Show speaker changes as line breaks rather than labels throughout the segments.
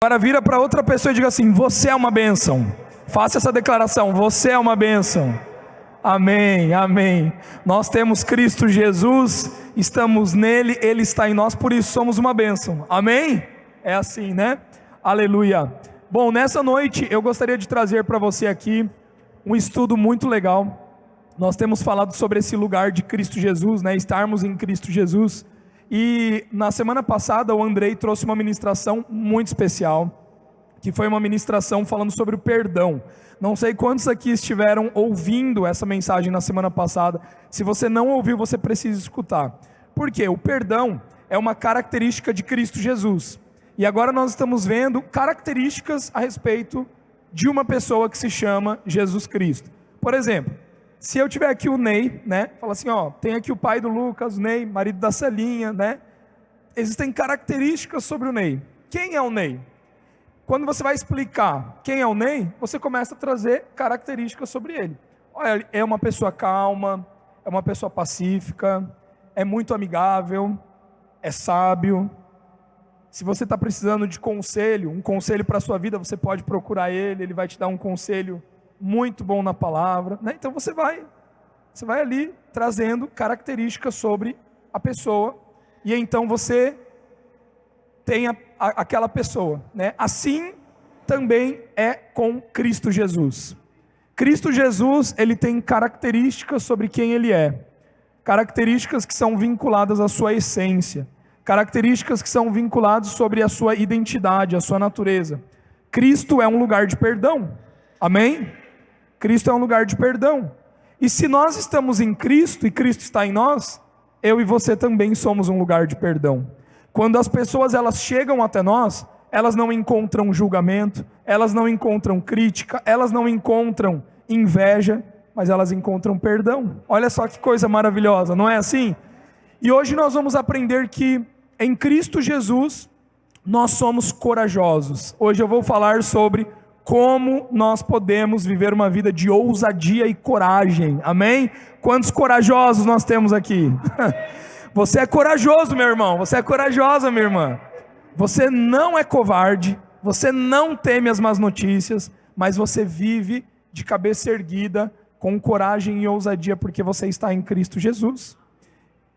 Agora vira para outra pessoa e diga assim: você é uma bênção. Faça essa declaração: você é uma bênção. Amém, amém. Nós temos Cristo Jesus, estamos nele, ele está em nós, por isso somos uma bênção. Amém? É assim, né? Aleluia. Bom, nessa noite eu gostaria de trazer para você aqui um estudo muito legal. Nós temos falado sobre esse lugar de Cristo Jesus, né? Estarmos em Cristo Jesus. E na semana passada o Andrei trouxe uma ministração muito especial, que foi uma ministração falando sobre o perdão. Não sei quantos aqui estiveram ouvindo essa mensagem na semana passada. Se você não ouviu, você precisa escutar. Por quê? O perdão é uma característica de Cristo Jesus. E agora nós estamos vendo características a respeito de uma pessoa que se chama Jesus Cristo. Por exemplo, se eu tiver aqui o Ney, né? Fala assim, ó, tem aqui o pai do Lucas, o Ney, marido da Celinha, né? Existem características sobre o Ney. Quem é o Ney? Quando você vai explicar quem é o Ney, você começa a trazer características sobre ele. Olha, é uma pessoa calma, é uma pessoa pacífica, é muito amigável, é sábio. Se você está precisando de conselho, um conselho para a sua vida, você pode procurar ele, ele vai te dar um conselho muito bom na palavra, né? Então você vai ali trazendo características sobre a pessoa, e então você tem aquela pessoa, né? Assim também é com Cristo Jesus. Cristo Jesus, ele tem características sobre quem ele é, características que são vinculadas à sua essência, características que são vinculadas sobre a sua identidade, a sua natureza. Cristo é um lugar de perdão, amém? Cristo é um lugar de perdão. E se nós estamos em Cristo e Cristo está em nós, eu e você também somos um lugar de perdão. Quando as pessoas elas chegam até nós, elas não encontram julgamento, elas não encontram crítica, elas não encontram inveja, mas elas encontram perdão. Olha só que coisa maravilhosa, não é assim? E hoje nós vamos aprender que em Cristo Jesus nós somos corajosos. Hoje eu vou falar sobre como nós podemos viver uma vida de ousadia e coragem, amém? Quantos corajosos nós temos aqui? Você é corajoso, meu irmão, você é corajosa, minha irmã. Você não é covarde, você não teme as más notícias, mas você vive de cabeça erguida, com coragem e ousadia, porque você está em Cristo Jesus.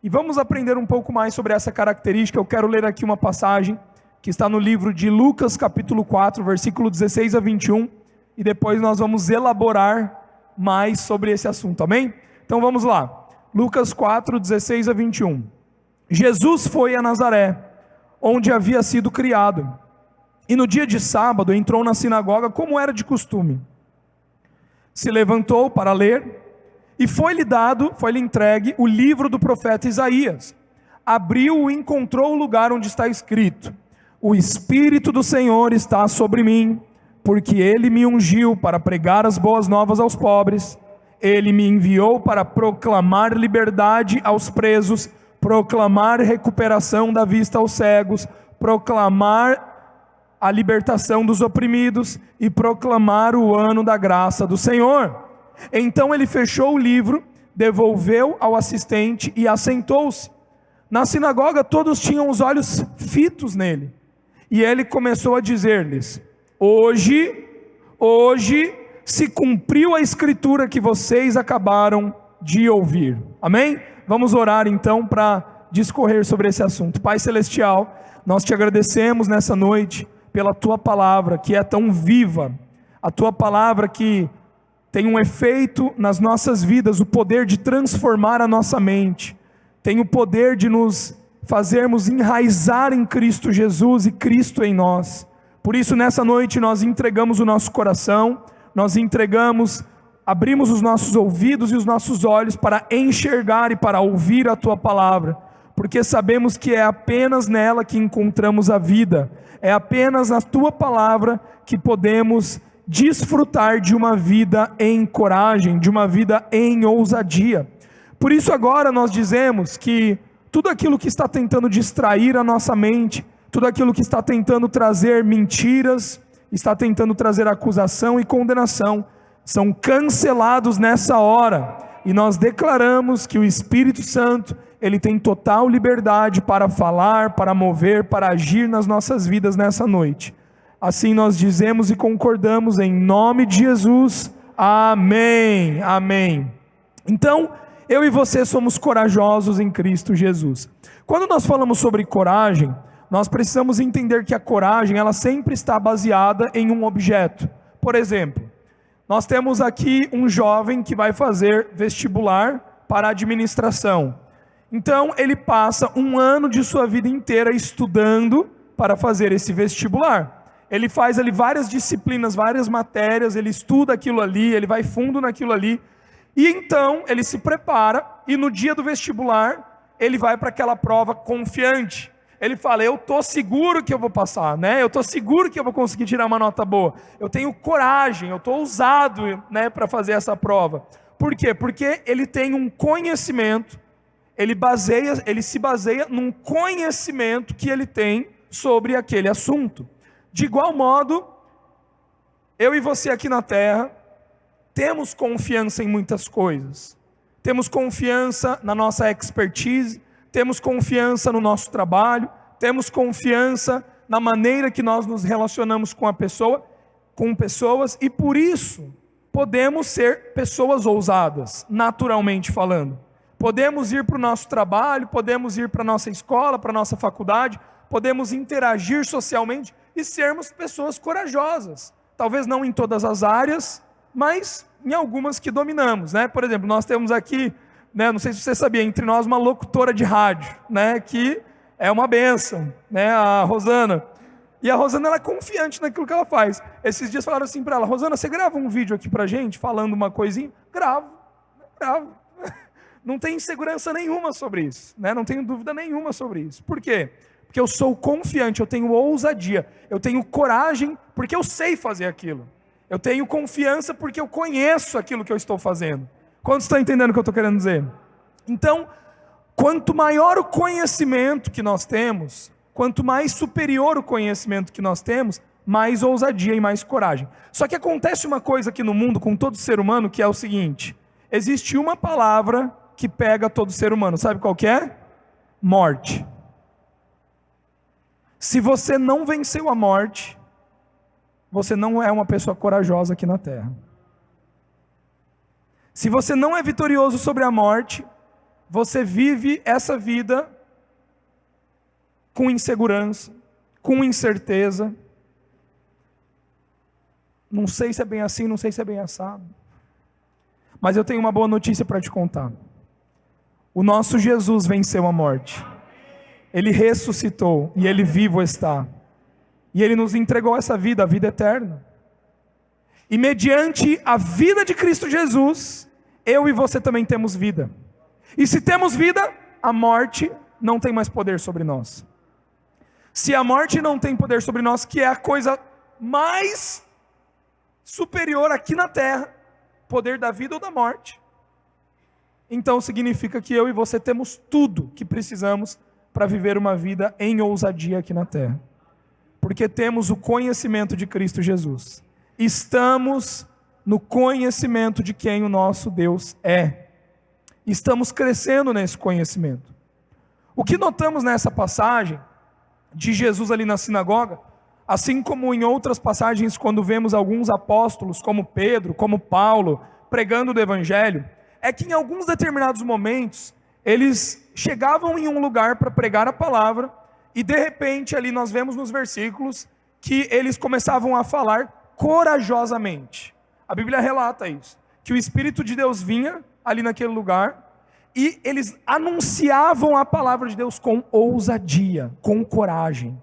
E vamos aprender um pouco mais sobre essa característica. Eu quero ler aqui uma passagem que está no livro de Lucas capítulo 4, versículo 16 a 21, e depois nós vamos elaborar mais sobre esse assunto, amém? Então vamos lá, Lucas 4, 16 a 21. Jesus foi a Nazaré, onde havia sido criado, e no dia de sábado entrou na sinagoga como era de costume. Se levantou para ler, e foi-lhe entregue o livro do profeta Isaías. Abriu e encontrou o lugar onde está escrito: o Espírito do Senhor está sobre mim, porque Ele me ungiu para pregar as boas novas aos pobres. Ele me enviou para proclamar liberdade aos presos, proclamar recuperação da vista aos cegos, proclamar a libertação dos oprimidos e proclamar o ano da graça do Senhor. Então ele fechou o livro, devolveu ao assistente e assentou-se. Na sinagoga todos tinham os olhos fitos nele. E ele começou a dizer-lhes: hoje se cumpriu a escritura que vocês acabaram de ouvir. Amém? Vamos orar então para discorrer sobre esse assunto. Pai Celestial, nós te agradecemos nessa noite pela tua palavra que é tão viva, a tua palavra que tem um efeito nas nossas vidas, o poder de transformar a nossa mente, tem o poder de nos fazermos enraizar em Cristo Jesus e Cristo em nós. Por isso nessa noite nós entregamos o nosso coração, abrimos os nossos ouvidos e os nossos olhos para enxergar e para ouvir a tua palavra, porque sabemos que é apenas nela que encontramos a vida, é apenas na tua palavra que podemos desfrutar de uma vida em coragem, de uma vida em ousadia. Por isso agora nós dizemos que tudo aquilo que está tentando distrair a nossa mente, tudo aquilo que está tentando trazer mentiras, está tentando trazer acusação e condenação, são cancelados nessa hora, e nós declaramos que o Espírito Santo, ele tem total liberdade para falar, para mover, para agir nas nossas vidas nessa noite. Assim nós dizemos e concordamos em nome de Jesus. Amém. Amém. Então, eu e você somos corajosos em Cristo Jesus. Quando nós falamos sobre coragem, nós precisamos entender que a coragem, ela sempre está baseada em um objeto. Por exemplo, nós temos aqui um jovem que vai fazer vestibular para administração. Então, ele passa um ano de sua vida inteira estudando para fazer esse vestibular. Ele faz ali várias disciplinas, várias matérias, ele estuda aquilo ali, ele vai fundo naquilo ali. E então, ele se prepara e no dia do vestibular, ele vai para aquela prova confiante. Ele fala, eu estou seguro que eu vou passar, né? Eu estou seguro que eu vou conseguir tirar uma nota boa. Eu tenho coragem, eu estou ousado, né, para fazer essa prova. Por quê? Porque ele tem um conhecimento, ele se baseia num conhecimento que ele tem sobre aquele assunto. De igual modo, eu e você aqui na terra, temos confiança em muitas coisas. Temos confiança na nossa expertise, temos confiança no nosso trabalho, temos confiança na maneira que nós nos relacionamos com pessoas, e por isso podemos ser pessoas ousadas, naturalmente falando. Podemos ir para o nosso trabalho, podemos ir para a nossa escola, para a nossa faculdade, podemos interagir socialmente e sermos pessoas corajosas. Talvez não em todas as áreas, mas em algumas que dominamos, né? Por exemplo, nós temos aqui, né, não sei se você sabia, entre nós uma locutora de rádio, né, que é uma bênção, né, a Rosana. E a Rosana, ela é confiante naquilo que ela faz. Esses dias falaram assim para ela, Rosana, você grava um vídeo aqui para a gente, falando uma coisinha? Gravo. Não tem insegurança nenhuma sobre isso, né? Não tenho dúvida nenhuma sobre isso. Por quê? Porque eu sou confiante, eu tenho ousadia, eu tenho coragem, porque eu sei fazer aquilo. Eu tenho confiança porque eu conheço aquilo que eu estou fazendo. Quantos estão entendendo o que eu estou querendo dizer? Então, quanto maior o conhecimento que nós temos, quanto mais superior o conhecimento que nós temos, mais ousadia e mais coragem. Só que acontece uma coisa aqui no mundo com todo ser humano, que é o seguinte: existe uma palavra que pega todo ser humano, sabe qual que é? Morte. Se você não venceu a morte, você não é uma pessoa corajosa aqui na terra. Se você não é vitorioso sobre a morte, você vive essa vida com insegurança, com incerteza. Não sei se é bem assim, não sei se é bem assado. Mas eu tenho uma boa notícia para te contar. O nosso Jesus venceu a morte. Ele ressuscitou e Ele vivo está. E Ele nos entregou essa vida, a vida eterna. E mediante a vida de Cristo Jesus, eu e você também temos vida. E se temos vida, a morte não tem mais poder sobre nós. Se a morte não tem poder sobre nós, que é a coisa mais superior aqui na terra, poder da vida ou da morte, então significa que eu e você temos tudo que precisamos para viver uma vida em ousadia aqui na terra. Porque temos o conhecimento de Cristo Jesus. Estamos no conhecimento de quem o nosso Deus é. Estamos crescendo nesse conhecimento. O que notamos nessa passagem de Jesus ali na sinagoga, assim como em outras passagens quando vemos alguns apóstolos, como Pedro, como Paulo, pregando o Evangelho, é que em alguns determinados momentos, eles chegavam em um lugar para pregar a palavra, e de repente ali nós vemos nos versículos, que eles começavam a falar corajosamente. A Bíblia relata isso, que o Espírito de Deus vinha ali naquele lugar, e eles anunciavam a palavra de Deus com ousadia, com coragem.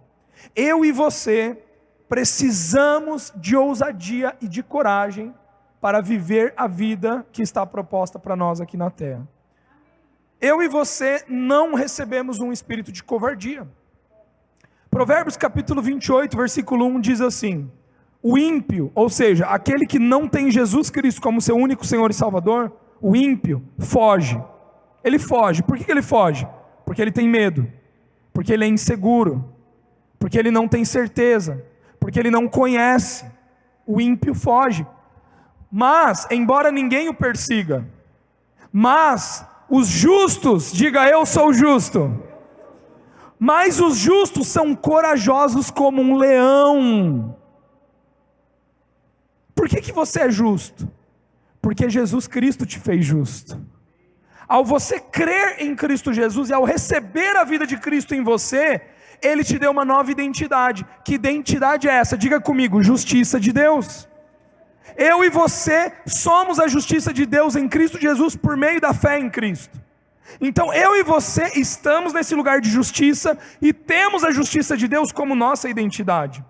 Eu e você precisamos de ousadia e de coragem para viver a vida que está proposta para nós aqui na terra. Eu e você não recebemos um espírito de covardia. Provérbios capítulo 28, versículo 1 diz assim: o ímpio, ou seja, aquele que não tem Jesus Cristo como seu único Senhor e Salvador, o ímpio foge. Ele foge. Por que ele foge? Porque ele tem medo, porque ele é inseguro, porque ele não tem certeza, porque ele não conhece. O ímpio foge. Mas, embora ninguém o persiga, mas os justos, diga eu sou justo, mas os justos são corajosos como um leão. por que você é justo? Porque Jesus Cristo te fez justo. Ao você crer em Cristo Jesus e ao receber a vida de Cristo em você, Ele te deu uma nova identidade. Que identidade é essa? Diga comigo: justiça de Deus. Eu e você somos a justiça de Deus em Cristo Jesus por meio da fé em Cristo. Então eu e você estamos nesse lugar de justiça e temos a justiça de Deus como nossa identidade.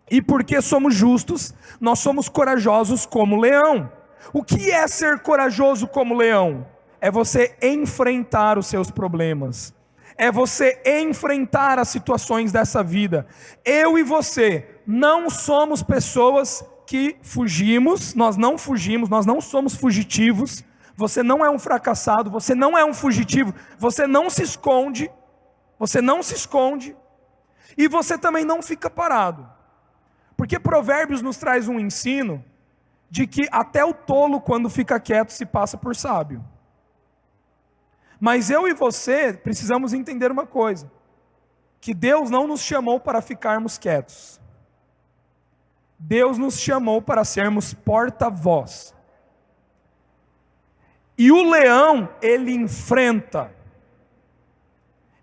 E porque somos justos, nós somos corajosos como leão. O que é ser corajoso como leão? É você enfrentar os seus problemas. É você enfrentar as situações dessa vida. Eu e você não somos pessoas que fugimos, nós não somos fugitivos. Você não é um fracassado, você não é um fugitivo, você não se esconde, e você também não fica parado. Porque Provérbios nos traz um ensino de que até o tolo, quando fica quieto, se passa por sábio. Mas eu e você precisamos entender uma coisa: que Deus não nos chamou para ficarmos quietos. Deus nos chamou para sermos porta-voz. E o leão, ele enfrenta.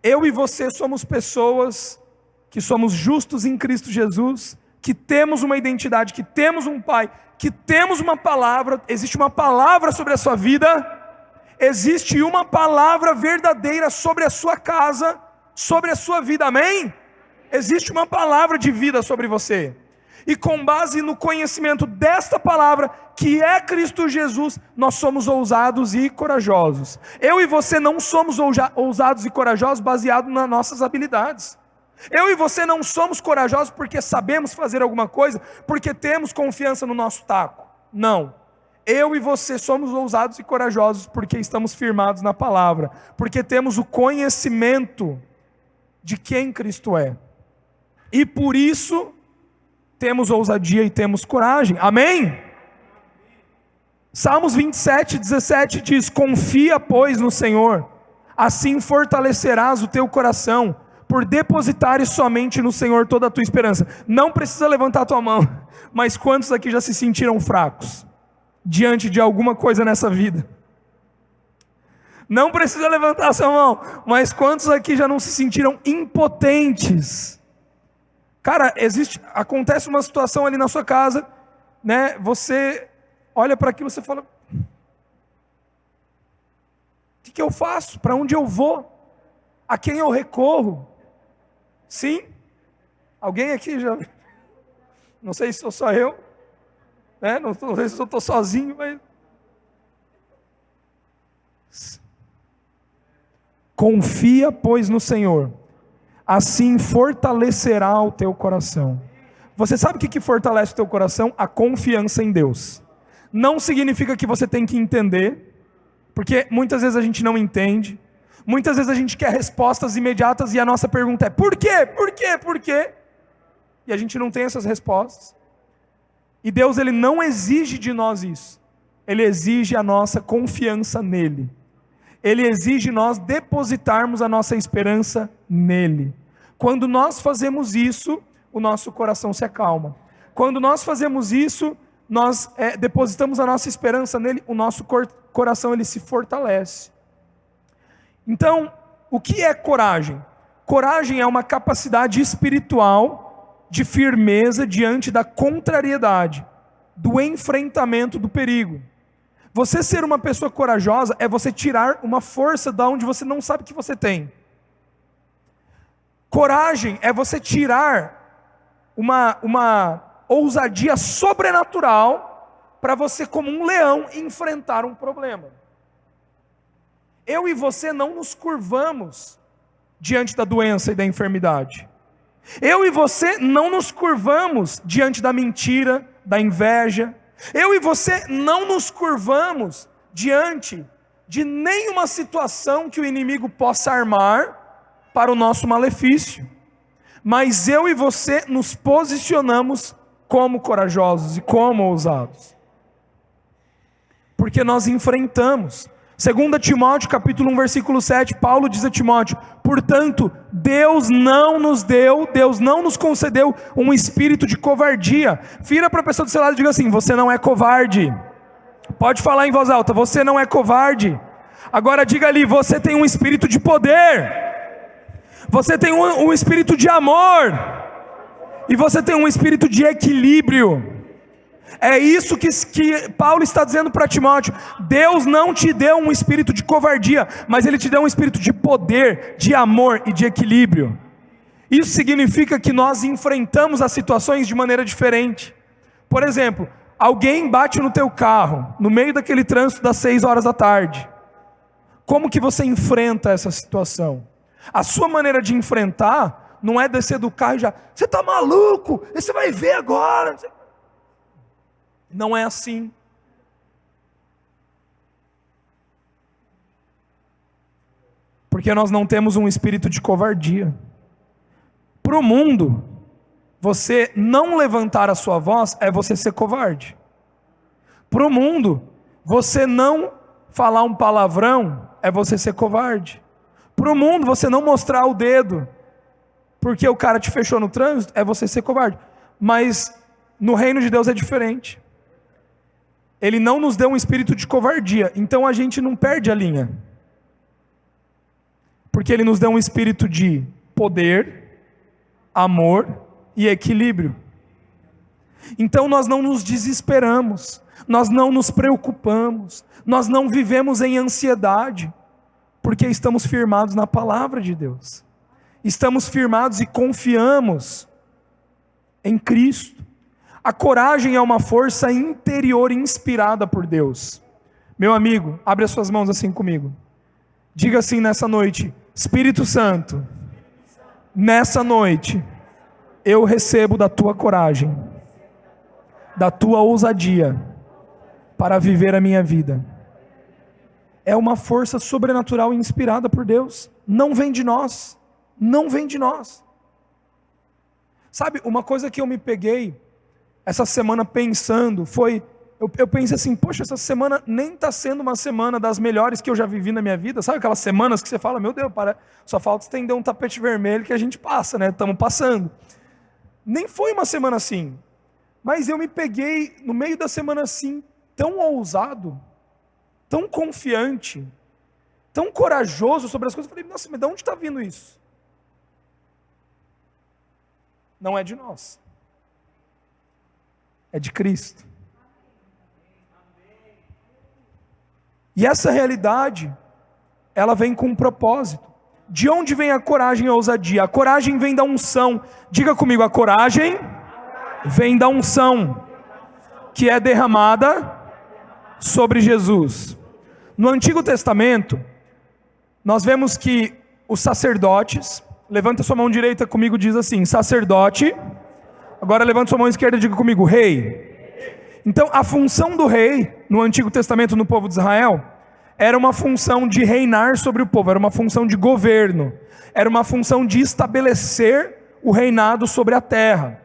Eu e você somos pessoas que somos justos em Cristo Jesus, que temos uma identidade, que temos um Pai, que temos uma palavra. Existe uma palavra sobre a sua vida. Existe uma palavra verdadeira sobre a sua casa, sobre a sua vida, amém? Existe uma palavra de vida sobre você. E com base no conhecimento desta palavra, que é Cristo Jesus, nós somos ousados e corajosos. Eu e você não somos ousados e corajosos baseados nas nossas habilidades. Eu e você não somos corajosos porque sabemos fazer alguma coisa, porque temos confiança no nosso taco. Não. Eu e você somos ousados e corajosos porque estamos firmados na palavra, porque temos o conhecimento de quem Cristo é. E por isso temos ousadia e temos coragem. Amém? Salmos 27:17 diz: confia, pois, no Senhor, assim fortalecerás o teu coração, por depositares somente no Senhor toda a tua esperança. Não precisa levantar a tua mão, mas quantos aqui já se sentiram fracos diante de alguma coisa nessa vida? Não precisa levantar a sua mão, mas quantos aqui já não se sentiram impotentes? Cara, acontece uma situação ali na sua casa, né? Você olha para aquilo e você fala: o que eu faço? Para onde eu vou? A quem eu recorro? Sim? Alguém aqui já? Não sei se sou só eu, né? Não sei se eu estou sozinho, mas... Confia, pois, no Senhor, assim fortalecerá o teu coração. Você sabe o que fortalece o teu coração? A confiança em Deus. Não significa que você tem que entender, porque muitas vezes a gente não entende, muitas vezes a gente quer respostas imediatas e a nossa pergunta é: por quê? Por quê? Por quê? E a gente não tem essas respostas. E Deus, Ele não exige de nós isso. Ele exige a nossa confiança nele. Ele exige nós depositarmos a nossa esperança nele. Quando nós fazemos isso, o nosso coração se acalma. Quando nós fazemos isso, nós depositamos a nossa esperança nele, o nosso coração ele se fortalece. Então, o que é coragem? Coragem é uma capacidade espiritual de firmeza diante da contrariedade, do enfrentamento do perigo. Você ser uma pessoa corajosa é você tirar uma força da onde você não sabe que você tem. Coragem é você tirar uma ousadia sobrenatural para você, como um leão, enfrentar um problema. Eu e você não nos curvamos diante da doença e da enfermidade. Eu e você não nos curvamos diante da mentira, da inveja. Eu e você não nos curvamos diante de nenhuma situação que o inimigo possa armar para o nosso malefício. Mas eu e você nos posicionamos como corajosos e como ousados. Porque nós enfrentamos. 2 Timóteo capítulo 1 versículo 7, Paulo diz a Timóteo: portanto, Deus não nos concedeu um espírito de covardia. Vira para a pessoa do seu lado e diga assim: você não é covarde. Pode falar em voz alta: você não é covarde. Agora diga ali: você tem um espírito de poder, você tem um espírito de amor, e você tem um espírito de equilíbrio. É isso que Paulo está dizendo para Timóteo. Deus não te deu um espírito de covardia, mas Ele te deu um espírito de poder, de amor e de equilíbrio. Isso significa que nós enfrentamos as situações de maneira diferente. Por exemplo, alguém bate no teu carro, no meio daquele trânsito das 6 horas da tarde. Como que você enfrenta essa situação? A sua maneira de enfrentar não é descer do carro e já: você está maluco? Você vai ver agora. Não é assim. Porque nós não temos um espírito de covardia. Para o mundo, você não levantar a sua voz é você ser covarde. Para o mundo, você não falar um palavrão é você ser covarde. Para o mundo, você não mostrar o dedo porque o cara te fechou no trânsito é você ser covarde. Mas no reino de Deus é diferente. Ele não nos deu um espírito de covardia, então a gente não perde a linha. Porque Ele nos deu um espírito de poder, amor e equilíbrio. Então nós não nos desesperamos, nós não nos preocupamos, nós não vivemos em ansiedade, porque estamos firmados na palavra de Deus. Estamos firmados e confiamos em Cristo. A coragem é uma força interior inspirada por Deus. Meu amigo, abre as suas mãos assim comigo. Diga assim nessa noite: Espírito Santo, nessa noite, eu recebo da tua coragem, da tua ousadia, para viver a minha vida. É uma força sobrenatural inspirada por Deus. Não vem de nós. Não vem de nós. Sabe, uma coisa que eu me peguei essa semana pensando foi, eu pensei assim: poxa, essa semana nem está sendo uma semana das melhores que eu já vivi na minha vida. Sabe aquelas semanas que você fala: meu Deus, só falta estender um tapete vermelho que a gente passa, né? Estamos passando. Nem foi uma semana assim. Mas eu me peguei no meio da semana assim, tão ousado, tão confiante, tão corajoso sobre as coisas. Eu falei: nossa, mas de onde está vindo isso? Não é de nós. É de Cristo. E essa realidade, ela vem com um propósito. De onde vem a coragem e a ousadia? A coragem vem da unção. Diga comigo: a coragem vem da unção, que é derramada sobre Jesus. No Antigo Testamento, nós vemos que os sacerdotes, levanta sua mão direita comigo, diz assim: sacerdote. Agora levanta sua mão esquerda e diga comigo: rei. Então a função do rei, no Antigo Testamento, no povo de Israel, era uma função de reinar sobre o povo, era uma função de governo, era uma função de estabelecer o reinado sobre a terra.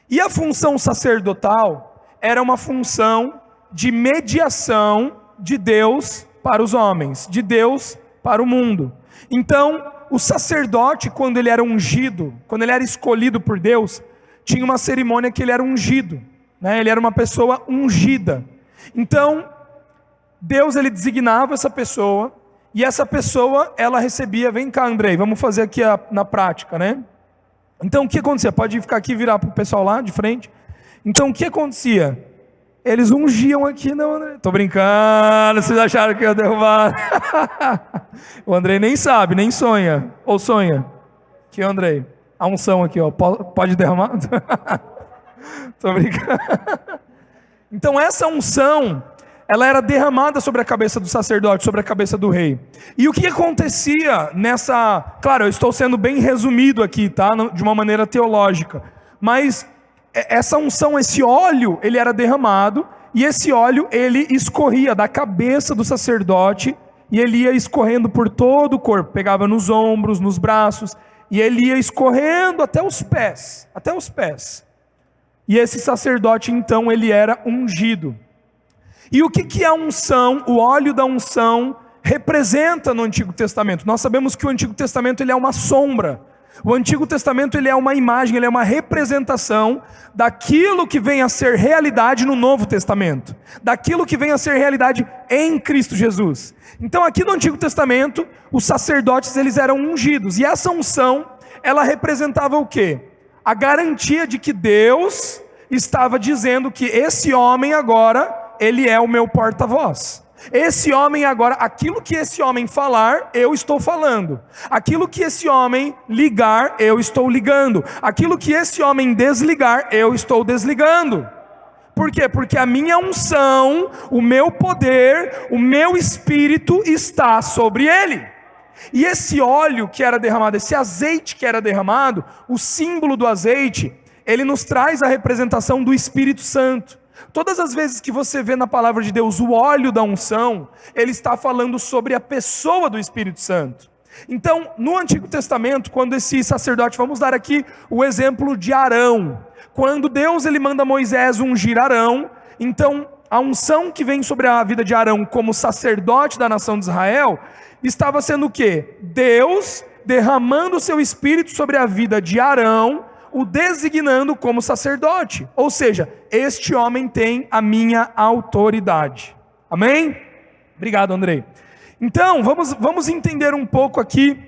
E a função sacerdotal era uma função de mediação de Deus para os homens, de Deus para o mundo. Então, o sacerdote, quando ele era ungido, quando ele era escolhido por Deus, tinha uma cerimônia que ele era ungido, né? Ele era uma pessoa ungida. Então, Deus, ele designava essa pessoa, e essa pessoa, ela recebia, vem cá Andrei, vamos fazer aqui na prática, né? Então o que acontecia? Pode ficar aqui e virar para o pessoal lá de frente. Então o que acontecia? Eles ungiam aqui, não, André? Tô brincando, vocês acharam que eu ia derrubar? O Andrei nem sabe, nem sonha. Ou sonha? Aqui, Andrei. A unção aqui, ó. Pode derramar? Tô brincando. Então essa unção, ela era derramada sobre a cabeça do sacerdote, sobre a cabeça do rei. E o que acontecia nessa... Claro, eu estou sendo bem resumido aqui, tá? De uma maneira teológica. Mas essa unção, esse óleo, ele era derramado, e esse óleo, ele escorria da cabeça do sacerdote, e ele ia escorrendo por todo o corpo, pegava nos ombros, nos braços, e ele ia escorrendo até os pés, até os pés. E esse sacerdote, então, ele era ungido. E o que a unção, o óleo da unção, representa no Antigo Testamento? Nós sabemos que o Antigo Testamento ele é uma sombra. O Antigo Testamento ele é uma imagem, ele é uma representação daquilo que vem a ser realidade no Novo Testamento, daquilo que vem a ser realidade em Cristo Jesus. Então aqui no Antigo Testamento, os sacerdotes eles eram ungidos, e essa unção, ela representava o quê? A garantia de que Deus estava dizendo que esse homem agora, ele é o meu porta-voz. Esse homem agora, aquilo que esse homem falar, eu estou falando. Aquilo que esse homem ligar, eu estou ligando. Aquilo que esse homem desligar, eu estou desligando. Por quê? Porque a minha unção, o meu poder, o meu espírito está sobre ele. E esse óleo que era derramado, esse azeite que era derramado, o símbolo do azeite, ele nos traz a representação do Espírito Santo. Todas as vezes que você vê na palavra de Deus o óleo da unção, ele está falando sobre a pessoa do Espírito Santo. Então, no Antigo Testamento, quando esse sacerdote, vamos dar aqui o exemplo de Arão. Quando Deus ele manda Moisés ungir Arão, então a unção que vem sobre a vida de Arão como sacerdote da nação de Israel, estava sendo o quê? Deus derramando o seu Espírito sobre a vida de Arão, o designando como sacerdote. Ou seja, este homem tem a minha autoridade. Amém? Obrigado, Andrei. Então, vamos entender um pouco aqui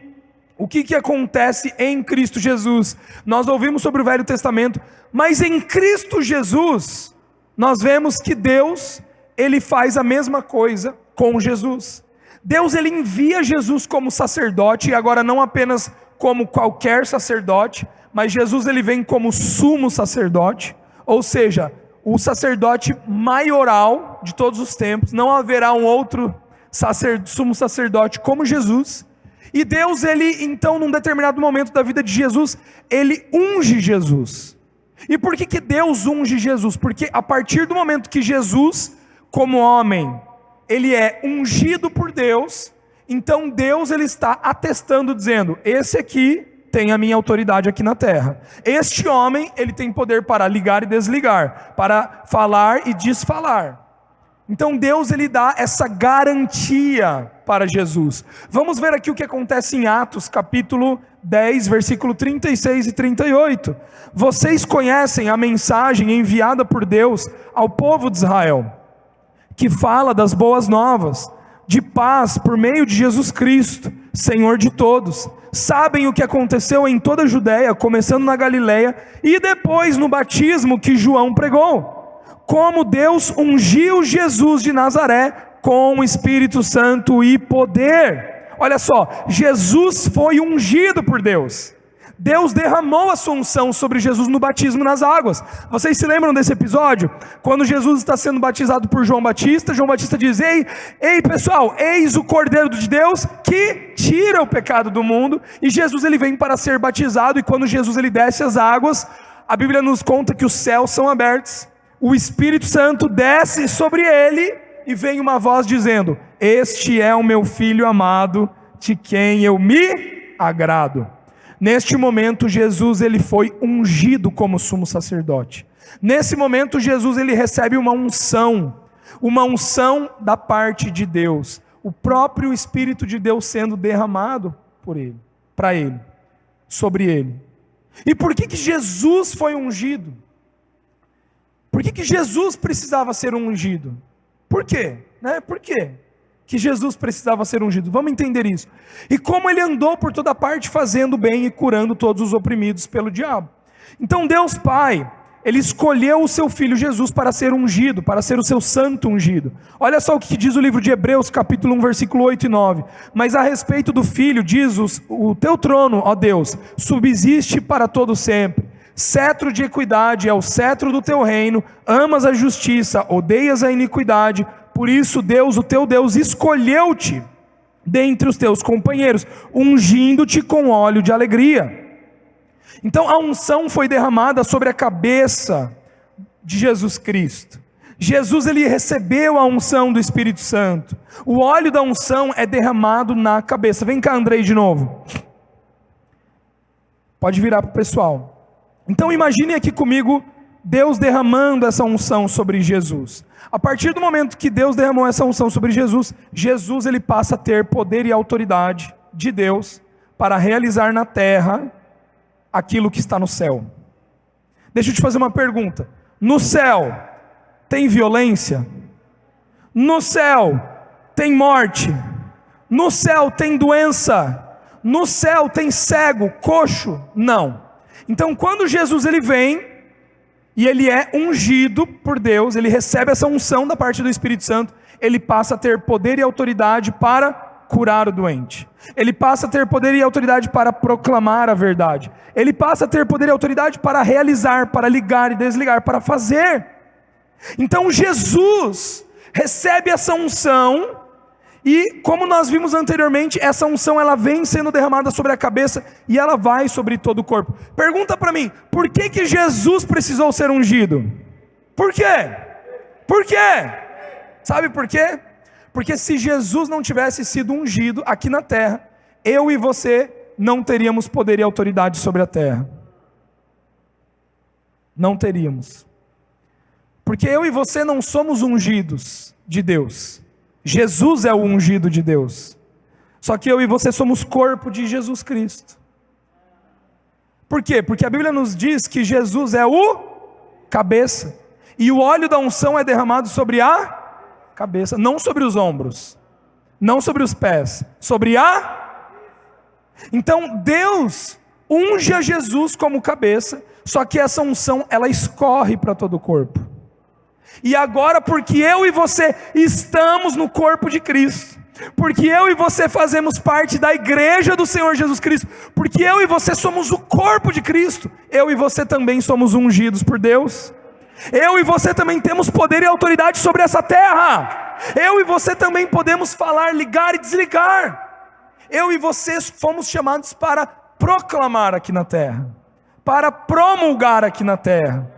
o que acontece em Cristo Jesus. Nós ouvimos sobre o Velho Testamento, mas em Cristo Jesus, nós vemos que Deus, ele faz a mesma coisa com Jesus. Deus, ele envia Jesus como sacerdote, e agora não apenas como qualquer sacerdote, mas Jesus ele vem como sumo sacerdote, ou seja, o sacerdote maioral de todos os tempos. Não haverá um outro sumo sacerdote como Jesus. E Deus, ele então num determinado momento da vida de Jesus, ele unge Jesus. E por que Deus unge Jesus? Porque a partir do momento que Jesus, como homem, ele é ungido por Deus, então Deus ele está atestando, dizendo: esse aqui tem a minha autoridade aqui na terra. Este homem, ele tem poder para ligar e desligar, para falar e desfalar. Então Deus, ele dá essa garantia para Jesus. Vamos ver aqui o que acontece em Atos, capítulo 10, versículo 36 e 38. Vocês conhecem a mensagem enviada por Deus ao povo de Israel, que fala das boas novas, de paz por meio de Jesus Cristo, Senhor de todos. Sabem o que aconteceu em toda a Judéia, começando na Galileia, e depois no batismo que João pregou, como Deus ungiu Jesus de Nazaré com o Espírito Santo e poder. Olha só, Jesus foi ungido por Deus. Deus derramou a sua unção sobre Jesus no batismo nas águas. Vocês se lembram desse episódio? Quando Jesus está sendo batizado por João Batista diz: ei pessoal, eis o Cordeiro de Deus que tira o pecado do mundo. E Jesus ele vem para ser batizado, e quando Jesus ele desce as águas, a Bíblia nos conta que os céus são abertos, o Espírito Santo desce sobre ele, e vem uma voz dizendo: este é o meu Filho amado, de quem eu me agrado. Neste momento Jesus ele foi ungido como sumo sacerdote. Nesse momento Jesus ele recebe uma unção da parte de Deus, o próprio Espírito de Deus sendo derramado por ele, para ele, sobre ele. E por que Jesus foi ungido? Por que Jesus precisava ser ungido? Por quê? Por quê que Jesus precisava ser ungido? Vamos entender isso. E como ele andou por toda parte fazendo bem e curando todos os oprimidos pelo diabo. Então Deus Pai, ele escolheu o seu Filho Jesus para ser ungido, para ser o seu santo ungido. Olha só o que diz o livro de Hebreus, capítulo 1, versículo 8 e 9. Mas a respeito do Filho, diz: o teu trono, ó Deus, subsiste para todo sempre. Cetro de equidade é o cetro do teu reino, amas a justiça, odeias a iniquidade. Por isso Deus, o teu Deus, escolheu-te dentre os teus companheiros, ungindo-te com óleo de alegria. Então a unção foi derramada sobre a cabeça de Jesus Cristo. Jesus ele recebeu a unção do Espírito Santo. O óleo da unção é derramado na cabeça. Vem cá, Andrei, de novo. Pode virar para o pessoal. Então imagine aqui comigo Deus derramando essa unção sobre Jesus. A partir do momento que Deus derramou essa unção sobre Jesus, Jesus ele passa a ter poder e autoridade de Deus para realizar na terra aquilo que está no céu. Deixa eu te fazer uma pergunta. No céu tem violência? No céu tem morte? No céu tem doença? No céu tem cego, coxo? Não. Então quando Jesus ele vem e ele é ungido por Deus, ele recebe essa unção da parte do Espírito Santo, ele passa a ter poder e autoridade para curar o doente. Ele passa a ter poder e autoridade para proclamar a verdade. Ele passa a ter poder e autoridade para realizar, para ligar e desligar, para fazer. Então Jesus recebe essa unção, e como nós vimos anteriormente, essa unção ela vem sendo derramada sobre a cabeça e ela vai sobre todo o corpo. Pergunta para mim, por que Jesus precisou ser ungido? Por quê? Por quê? Sabe por quê? Porque se Jesus não tivesse sido ungido aqui na terra, eu e você não teríamos poder e autoridade sobre a terra. Não teríamos. Porque eu e você não somos ungidos de Deus. Jesus é o ungido de Deus. Só que eu e você somos corpo de Jesus Cristo. Por quê? Porque a Bíblia nos diz que Jesus é o cabeça. E o óleo da unção é derramado sobre a cabeça, não sobre os ombros, não sobre os pés, sobre a... Então Deus unge a Jesus como cabeça, só que essa unção ela escorre para todo o corpo. E agora, porque eu e você estamos no corpo de Cristo, porque eu e você fazemos parte da igreja do Senhor Jesus Cristo, porque eu e você somos o corpo de Cristo, eu e você também somos ungidos por Deus. Eu e você também temos poder e autoridade sobre essa terra. Eu e você também podemos falar, ligar e desligar. Eu e você fomos chamados para proclamar aqui na terra, para promulgar aqui na terra.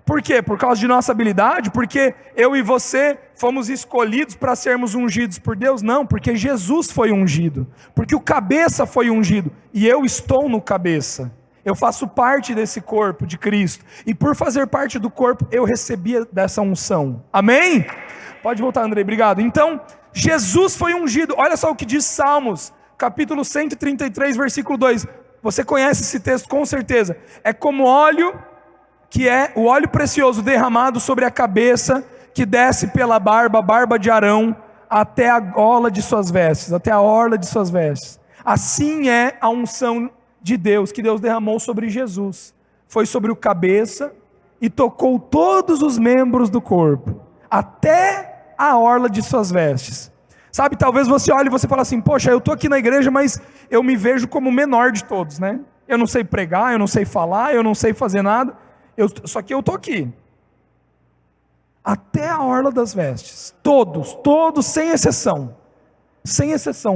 Por quê? Por causa de nossa habilidade? Porque eu e você fomos escolhidos para sermos ungidos por Deus? Não, porque Jesus foi ungido, porque o cabeça foi ungido, e eu estou no cabeça. Eu faço parte desse corpo de Cristo, e por fazer parte do corpo, eu recebi dessa unção. Amém? Pode voltar, Andrei, obrigado. Então, Jesus foi ungido. Olha só o que diz Salmos, capítulo 133, versículo 2. Você conhece esse texto com certeza. É como óleo, que é o óleo precioso derramado sobre a cabeça, que desce pela barba, barba de Arão, até a gola de suas vestes, até a orla de suas vestes. Assim é a unção de Deus, que Deus derramou sobre Jesus. Foi sobre o cabeça e tocou todos os membros do corpo, até a orla de suas vestes. Sabe, talvez você olhe e você fale assim, poxa, eu estou aqui na igreja, mas eu me vejo como o menor de todos, né? Eu não sei pregar, eu não sei falar, eu não sei fazer nada. Só que eu estou aqui, até a orla das vestes, todos, sem exceção,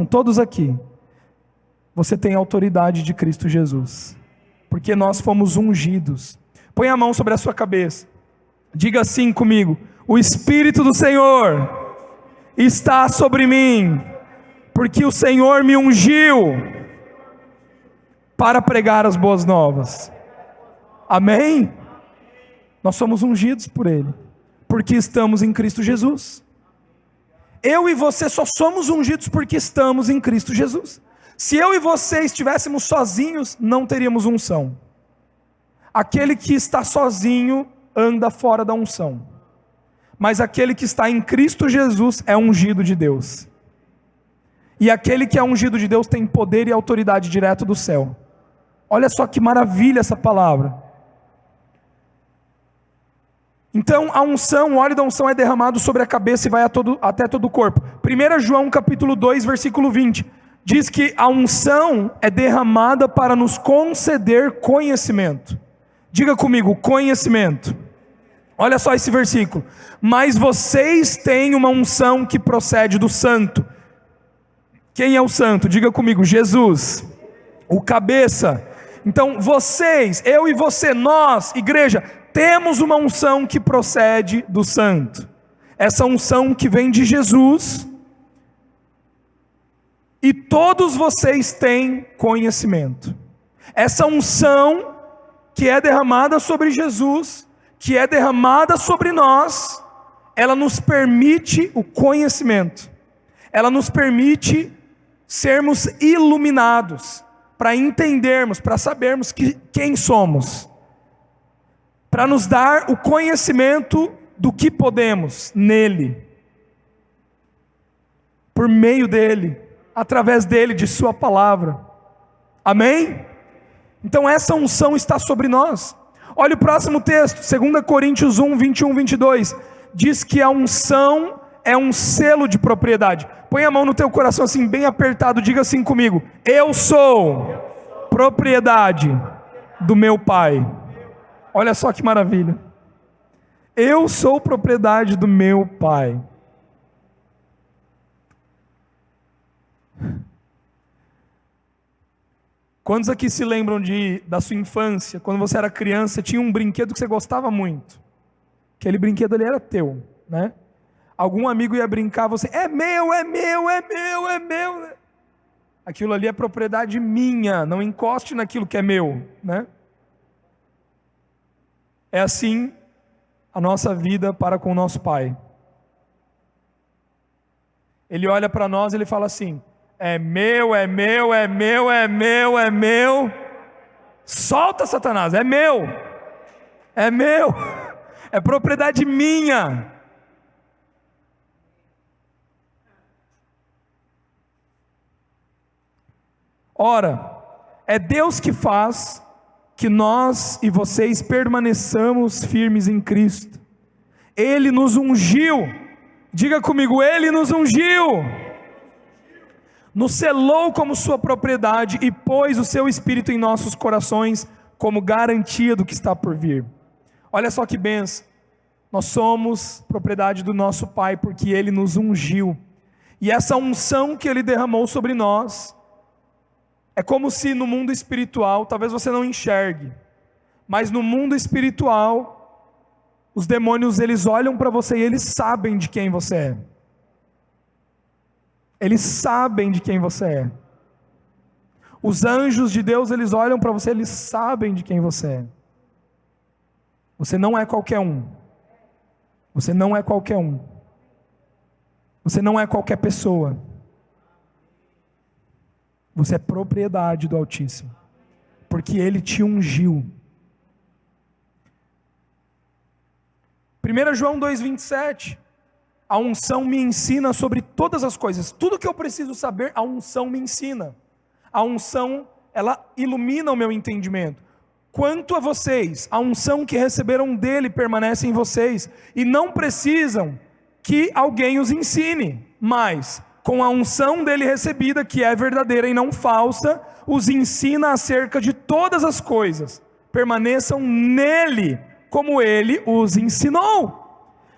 todos aqui, você tem a autoridade de Cristo Jesus, porque nós fomos ungidos. Põe a mão sobre a sua cabeça, diga assim comigo, o Espírito do Senhor está sobre mim, porque o Senhor me ungiu para pregar as boas novas. Amém? Nós somos ungidos por Ele, porque estamos em Cristo Jesus. Eu e você só somos ungidos porque estamos em Cristo Jesus. Se eu e você estivéssemos sozinhos, não teríamos unção. Aquele que está sozinho anda fora da unção, mas aquele que está em Cristo Jesus é ungido de Deus. E aquele que é ungido de Deus tem poder e autoridade direto do céu. Olha só que maravilha essa palavra. Então a unção, o óleo da unção é derramado sobre a cabeça e vai até todo o corpo. 1 João capítulo 2, versículo 20, diz que a unção é derramada para nos conceder conhecimento. Diga comigo, conhecimento. Olha só esse versículo. Mas vocês têm uma unção que procede do santo. Quem é o santo? Diga comigo, Jesus, o cabeça. Então vocês, eu e você, nós, igreja, temos uma unção que procede do santo. Essa unção que vem de Jesus. E todos vocês têm conhecimento. Essa unção que é derramada sobre Jesus, que é derramada sobre nós, ela nos permite o conhecimento, ela nos permite sermos iluminados, para entendermos, para sabermos quem somos, para nos dar o conhecimento do que podemos nele, por meio dele, através dele, de sua palavra. Amém? Então essa unção está sobre nós. Olha o próximo texto, 2 Coríntios 1, 21, 22, diz que a unção é um selo de propriedade. Põe a mão no teu coração assim, bem apertado, diga assim comigo: eu sou propriedade do meu Pai. Olha só que maravilha. Eu sou propriedade do meu Pai. Quantos aqui se lembram da sua infância, quando você era criança, tinha um brinquedo que você gostava muito? Aquele brinquedo ali era teu, né? Algum amigo ia brincar, você, é meu, é meu, é meu, é meu. Aquilo ali é propriedade minha, não encoste naquilo que é meu, né? É assim a nossa vida para com o nosso Pai. Ele olha para nós e ele fala assim: é meu, é meu, é meu, é meu, é meu. Solta, Satanás, é meu, é meu, é propriedade minha. Ora, é Deus que faz que nós e vocês permaneçamos firmes em Cristo. Ele nos ungiu, diga comigo, Ele nos ungiu, nos selou como sua propriedade e pôs o seu Espírito em nossos corações como garantia do que está por vir. Olha só que bênção, nós somos propriedade do nosso Pai porque Ele nos ungiu, e essa unção que Ele derramou sobre nós, é como se no mundo espiritual, talvez você não enxergue, mas no mundo espiritual, os demônios eles olham para você e eles sabem de quem você é. Eles sabem de quem você é. Os anjos de Deus eles olham para você, eles sabem de quem você é. Você não é qualquer um. Você não é qualquer um. Você não é qualquer pessoa. Você é propriedade do Altíssimo, porque Ele te ungiu. 1 João 2,27, a unção me ensina sobre todas as coisas, tudo que eu preciso saber, a unção me ensina. A unção, ela ilumina o meu entendimento. Quanto a vocês, a unção que receberam dele permanece em vocês, e não precisam que alguém os ensine, mas com a unção dele recebida, que é verdadeira e não falsa, os ensina acerca de todas as coisas. Permaneçam nele, como ele os ensinou.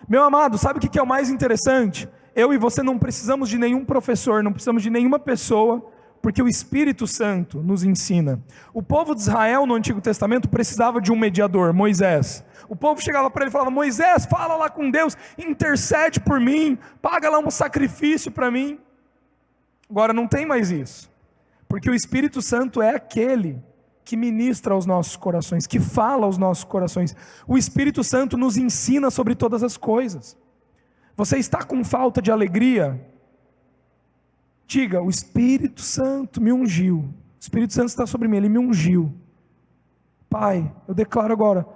Meu amado, sabe o que é o mais interessante? Eu e você não precisamos de nenhum professor, não precisamos de nenhuma pessoa, porque o Espírito Santo nos ensina. O povo de Israel no Antigo Testamento precisava de um mediador, Moisés. O povo chegava para ele e falava: Moisés, fala lá com Deus, intercede por mim, paga lá um sacrifício para mim. Agora não tem mais isso, porque o Espírito Santo é aquele que ministra aos nossos corações, que fala aos nossos corações. O Espírito Santo nos ensina sobre todas as coisas. Você está com falta de alegria? Diga: o Espírito Santo me ungiu, o Espírito Santo está sobre mim, Ele me ungiu. Pai, eu declaro agora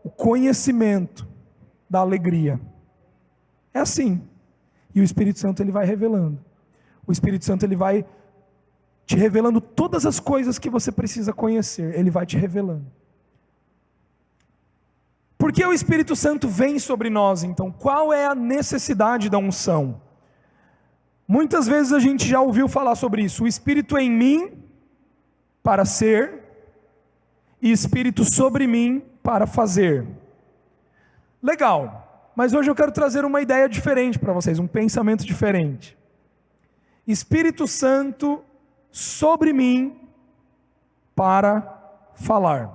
o conhecimento da alegria. É assim. E o Espírito Santo ele vai revelando. O Espírito Santo ele vai te revelando todas as coisas que você precisa conhecer. Ele vai te revelando. Por que o Espírito Santo vem sobre nós então? Qual é a necessidade da unção? Muitas vezes a gente já ouviu falar sobre isso. O Espírito em mim para ser, e Espírito sobre mim para fazer. Legal, mas hoje eu quero trazer uma ideia diferente para vocês, um pensamento diferente. Espírito Santo sobre mim para falar,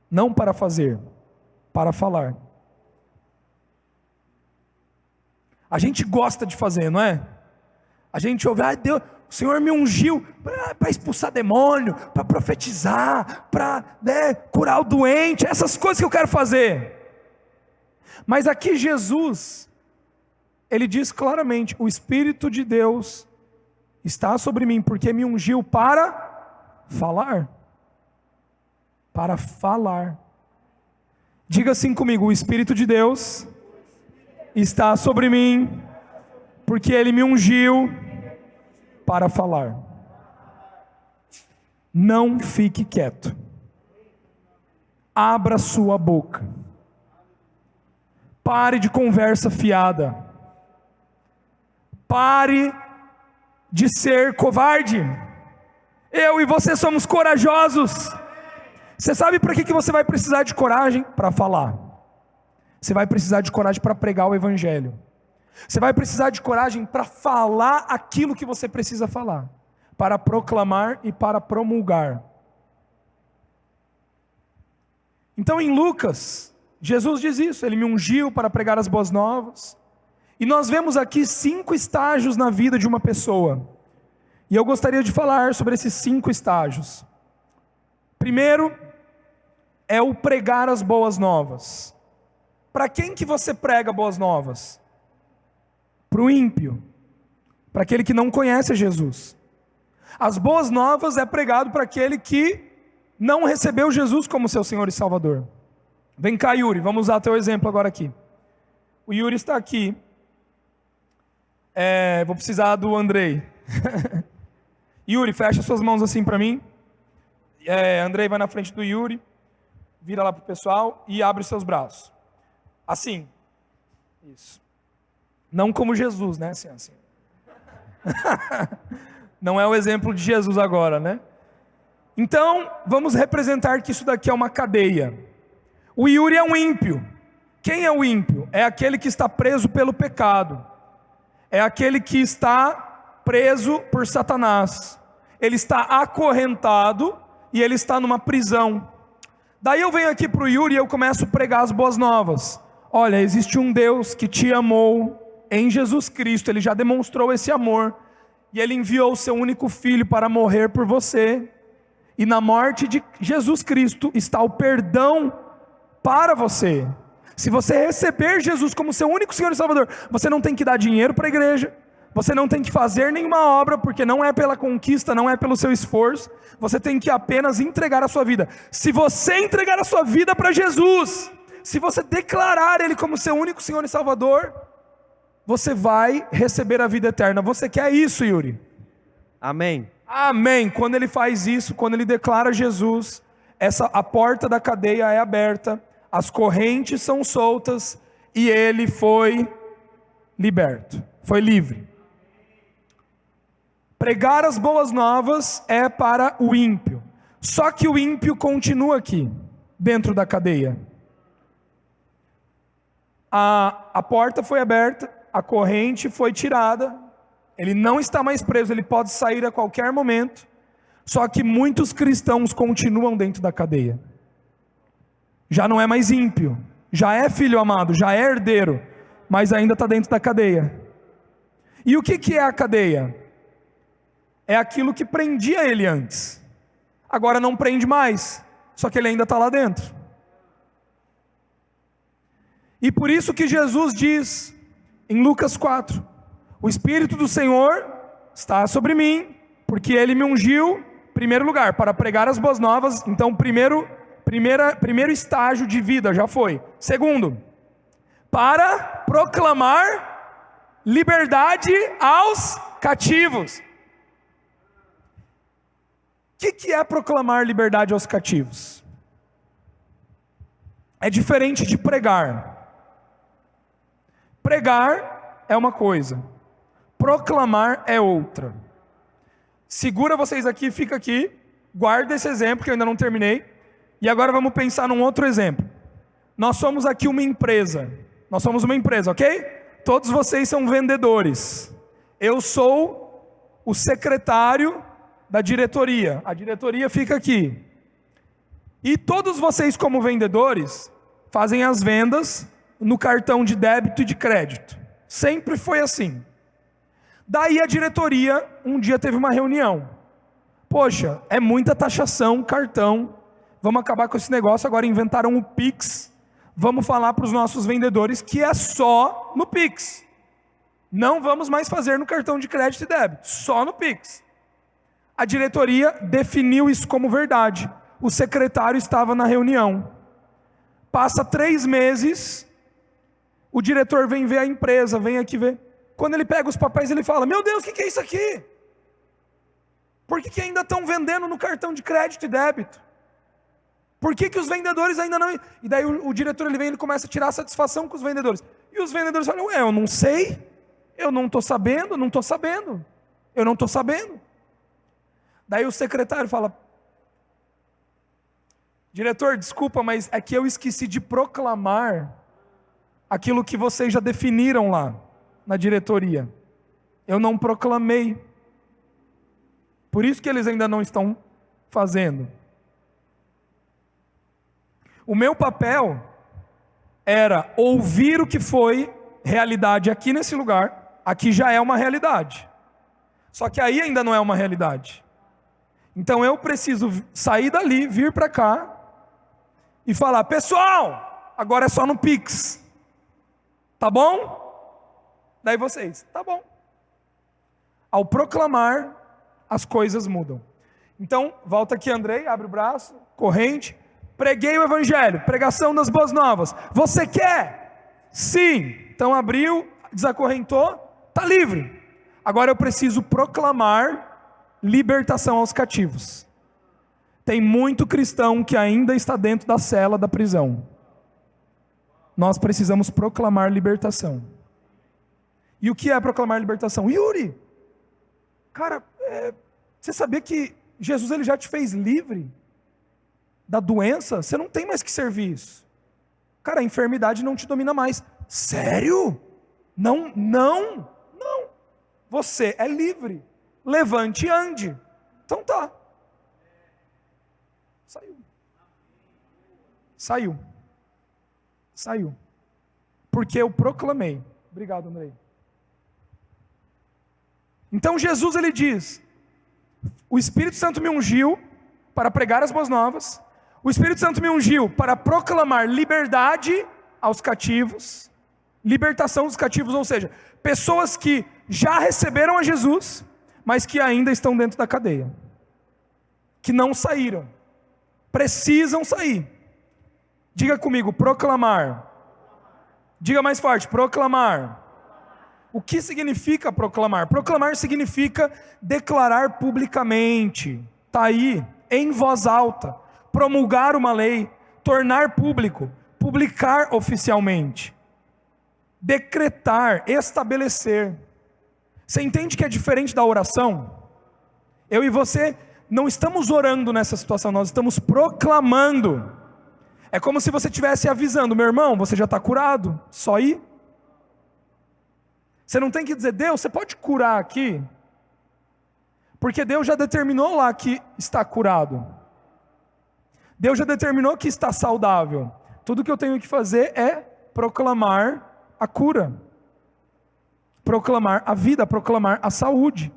não para fazer, para falar. A gente gosta de fazer, não é? A gente ouve: ah, Deus, o Senhor me ungiu para expulsar demônio, para profetizar, para curar o doente, essas coisas que eu quero fazer. Mas aqui Jesus, ele diz claramente: o Espírito de Deus está sobre mim, porque me ungiu para falar. Para falar. Diga assim comigo: o Espírito de Deus está sobre mim, porque ele me ungiu para falar. Não fique quieto. Abra sua boca. Pare de conversa fiada. Pare de ser covarde. Eu e você somos corajosos. Você sabe para que você vai precisar de coragem? Para falar. Você vai precisar de coragem para pregar o Evangelho. Você vai precisar de coragem para falar aquilo que você precisa falar. Para proclamar e para promulgar. Então em Lucas, Jesus diz isso: ele me ungiu para pregar as boas novas. E nós vemos aqui 5 estágios na vida de uma pessoa. E eu gostaria de falar sobre esses 5 estágios. Primeiro, é o pregar as boas novas. Para quem que você prega boas novas? Para o ímpio. Para aquele que não conhece Jesus. As boas novas é pregado para aquele que não recebeu Jesus como seu Senhor e Salvador. Vem cá, Yuri, vamos usar teu exemplo agora aqui. O Yuri está aqui. Vou precisar do Andrei. Yuri, fecha suas mãos assim para mim. Andrei vai na frente do Yuri. Vira lá para o pessoal e abre os seus braços. Assim. Isso. Não como Jesus, né? Assim. Não é o exemplo de Jesus agora, né? Então, vamos representar que isso daqui é uma cadeia. O Yuri é um ímpio. Quem é o ímpio? É aquele que está preso pelo pecado. É aquele que está preso por Satanás. Ele está acorrentado e ele está numa prisão. Daí eu venho aqui para o Yuri e eu começo a pregar as boas novas. Olha, existe um Deus que te amou em Jesus Cristo. Ele já demonstrou esse amor. E ele enviou o seu único filho para morrer por você. E na morte de Jesus Cristo está o perdão para você. Se você receber Jesus como seu único Senhor e Salvador, você não tem que dar dinheiro para a igreja. Você não tem que fazer nenhuma obra, porque não é pela conquista, não é pelo seu esforço. Você tem que apenas entregar a sua vida. Se você entregar a sua vida para Jesus, se você declarar Ele como seu único Senhor e Salvador, você vai receber a vida eterna. Você quer isso, Yuri?
Amém.
Amém. Quando ele faz isso, quando ele declara Jesus, a porta da cadeia é aberta, as correntes são soltas e ele foi liberto, foi livre. Pregar as boas novas é para o ímpio. Só que o ímpio continua aqui, dentro da cadeia. A porta foi aberta, a corrente foi tirada, ele não está mais preso, ele pode sair a qualquer momento. Só que muitos cristãos continuam dentro da cadeia. Já não é mais ímpio, já é filho amado, já é herdeiro, mas ainda está dentro da cadeia. E o que é a cadeia? É aquilo que prendia ele antes. Agora não prende mais, só que ele ainda está lá dentro. E por isso que Jesus diz em Lucas 4, o Espírito do Senhor está sobre mim, porque Ele me ungiu, em primeiro lugar, para pregar as boas novas. Então primeiro estágio de vida já foi. Segundo, para proclamar liberdade aos cativos. O que é proclamar liberdade aos cativos? É diferente de pregar. Pregar é uma coisa, proclamar é outra. Segura vocês aqui, fica aqui, guarda esse exemplo que eu ainda não terminei. E agora vamos pensar num outro exemplo. Nós somos aqui uma empresa. Nós somos uma empresa, ok? Todos vocês são vendedores. Eu sou o secretário da diretoria. A diretoria fica aqui. E todos vocês, como vendedores, fazem as vendas no cartão de débito e de crédito. Sempre foi assim. Daí a diretoria um dia teve uma reunião. Poxa, é muita taxação, cartão. Vamos acabar com esse negócio. Agora inventaram o Pix. Vamos falar para os nossos vendedores que é só no Pix. Não vamos mais fazer no cartão de crédito e débito, só no Pix. A diretoria definiu isso como verdade. O secretário estava na reunião. Passa 3 meses, o diretor vem ver a empresa, vem aqui ver. Quando ele pega os papéis, ele fala: meu Deus, o que é isso aqui? Por que ainda estão vendendo no cartão de crédito e débito? Por que os vendedores ainda não... E daí o diretor ele vem e ele começa a tirar a satisfação com os vendedores. E os vendedores falam: ué, eu não sei, eu não estou sabendo, eu não estou sabendo. Daí o secretário fala: diretor, desculpa, mas é que eu esqueci de proclamar aquilo que vocês já definiram lá na diretoria. Eu não proclamei. Por isso que eles ainda não estão fazendo. O meu papel era ouvir o que foi realidade aqui nesse lugar. Aqui já é uma realidade. Só que aí ainda não é uma realidade. Então eu preciso sair dali, vir para cá e falar: pessoal, agora é só no Pix. Tá bom? Daí vocês: tá bom. Ao proclamar, as coisas mudam. Então, volta aqui, Andrei, abre o braço, corrente. Preguei o evangelho, pregação das boas novas. Você quer? Sim. Então abriu, desacorrentou, está livre. Agora eu preciso proclamar libertação aos cativos. Tem muito cristão que ainda está dentro da cela da prisão. Nós precisamos proclamar libertação. E o que é proclamar libertação? Yuri, cara, você sabia que Jesus ele já te fez livre da doença? Você não tem mais que servir isso. Cara, a enfermidade não te domina mais. Sério? Não. Você é livre. Levante e ande. Então tá. Saiu. Porque eu proclamei. Obrigado, Andrei. Então Jesus ele diz: o Espírito Santo me ungiu para pregar as boas novas. O Espírito Santo me ungiu para proclamar liberdade aos cativos, libertação dos cativos, ou seja, pessoas que já receberam a Jesus, mas que ainda estão dentro da cadeia, que não saíram, precisam sair. Diga comigo: proclamar. Diga mais forte: proclamar. O que significa proclamar? Proclamar significa declarar publicamente, está aí, em voz alta. Promulgar uma lei, tornar público, publicar oficialmente, decretar, estabelecer. Você entende que é diferente da oração? Eu e você não estamos orando nessa situação, nós estamos proclamando. É como se você estivesse avisando: meu irmão, você já está curado, só ir. Você não tem que dizer: Deus, você pode curar aqui? Porque Deus já determinou lá que está curado. Deus já determinou que está saudável. Tudo que eu tenho que fazer é proclamar a cura, proclamar a vida, proclamar a saúde.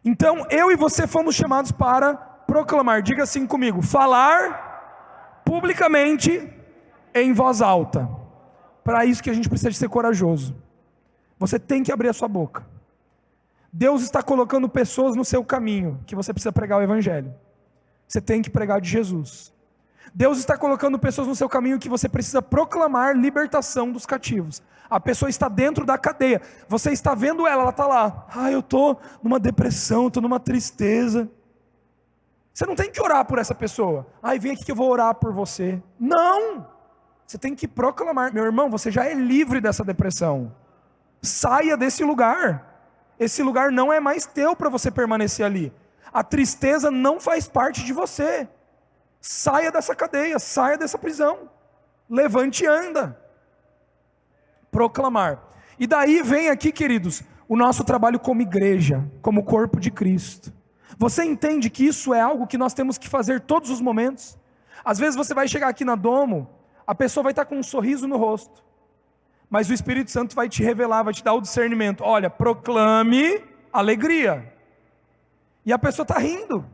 Então eu e você fomos chamados para proclamar. Diga assim comigo: falar publicamente em voz alta. Para isso que a gente precisa de ser corajoso. Você tem que abrir a sua boca. Deus está colocando pessoas no seu caminho que você precisa pregar o evangelho. Você tem que pregar de Jesus. Deus está colocando pessoas no seu caminho que você precisa proclamar libertação dos cativos. A pessoa está dentro da cadeia. Você está vendo ela está lá. Eu estou numa depressão, estou numa tristeza. Você não tem que orar por essa pessoa. Vem aqui que eu vou orar por você. Não! Você tem que proclamar: meu irmão, você já é livre dessa depressão. Saia desse lugar. Esse lugar não é mais teu para você permanecer ali. A tristeza não faz parte de você. Saia dessa cadeia, saia dessa prisão. Levante e anda. Proclamar. E daí vem aqui, queridos, o nosso trabalho como igreja, como corpo de Cristo. Você entende que isso é algo que nós temos que fazer todos os momentos? Às vezes você vai chegar aqui na Domo, a pessoa vai estar com um sorriso no rosto, mas o Espírito Santo vai te revelar, vai te dar o discernimento: olha, proclame alegria. E a pessoa está rindo.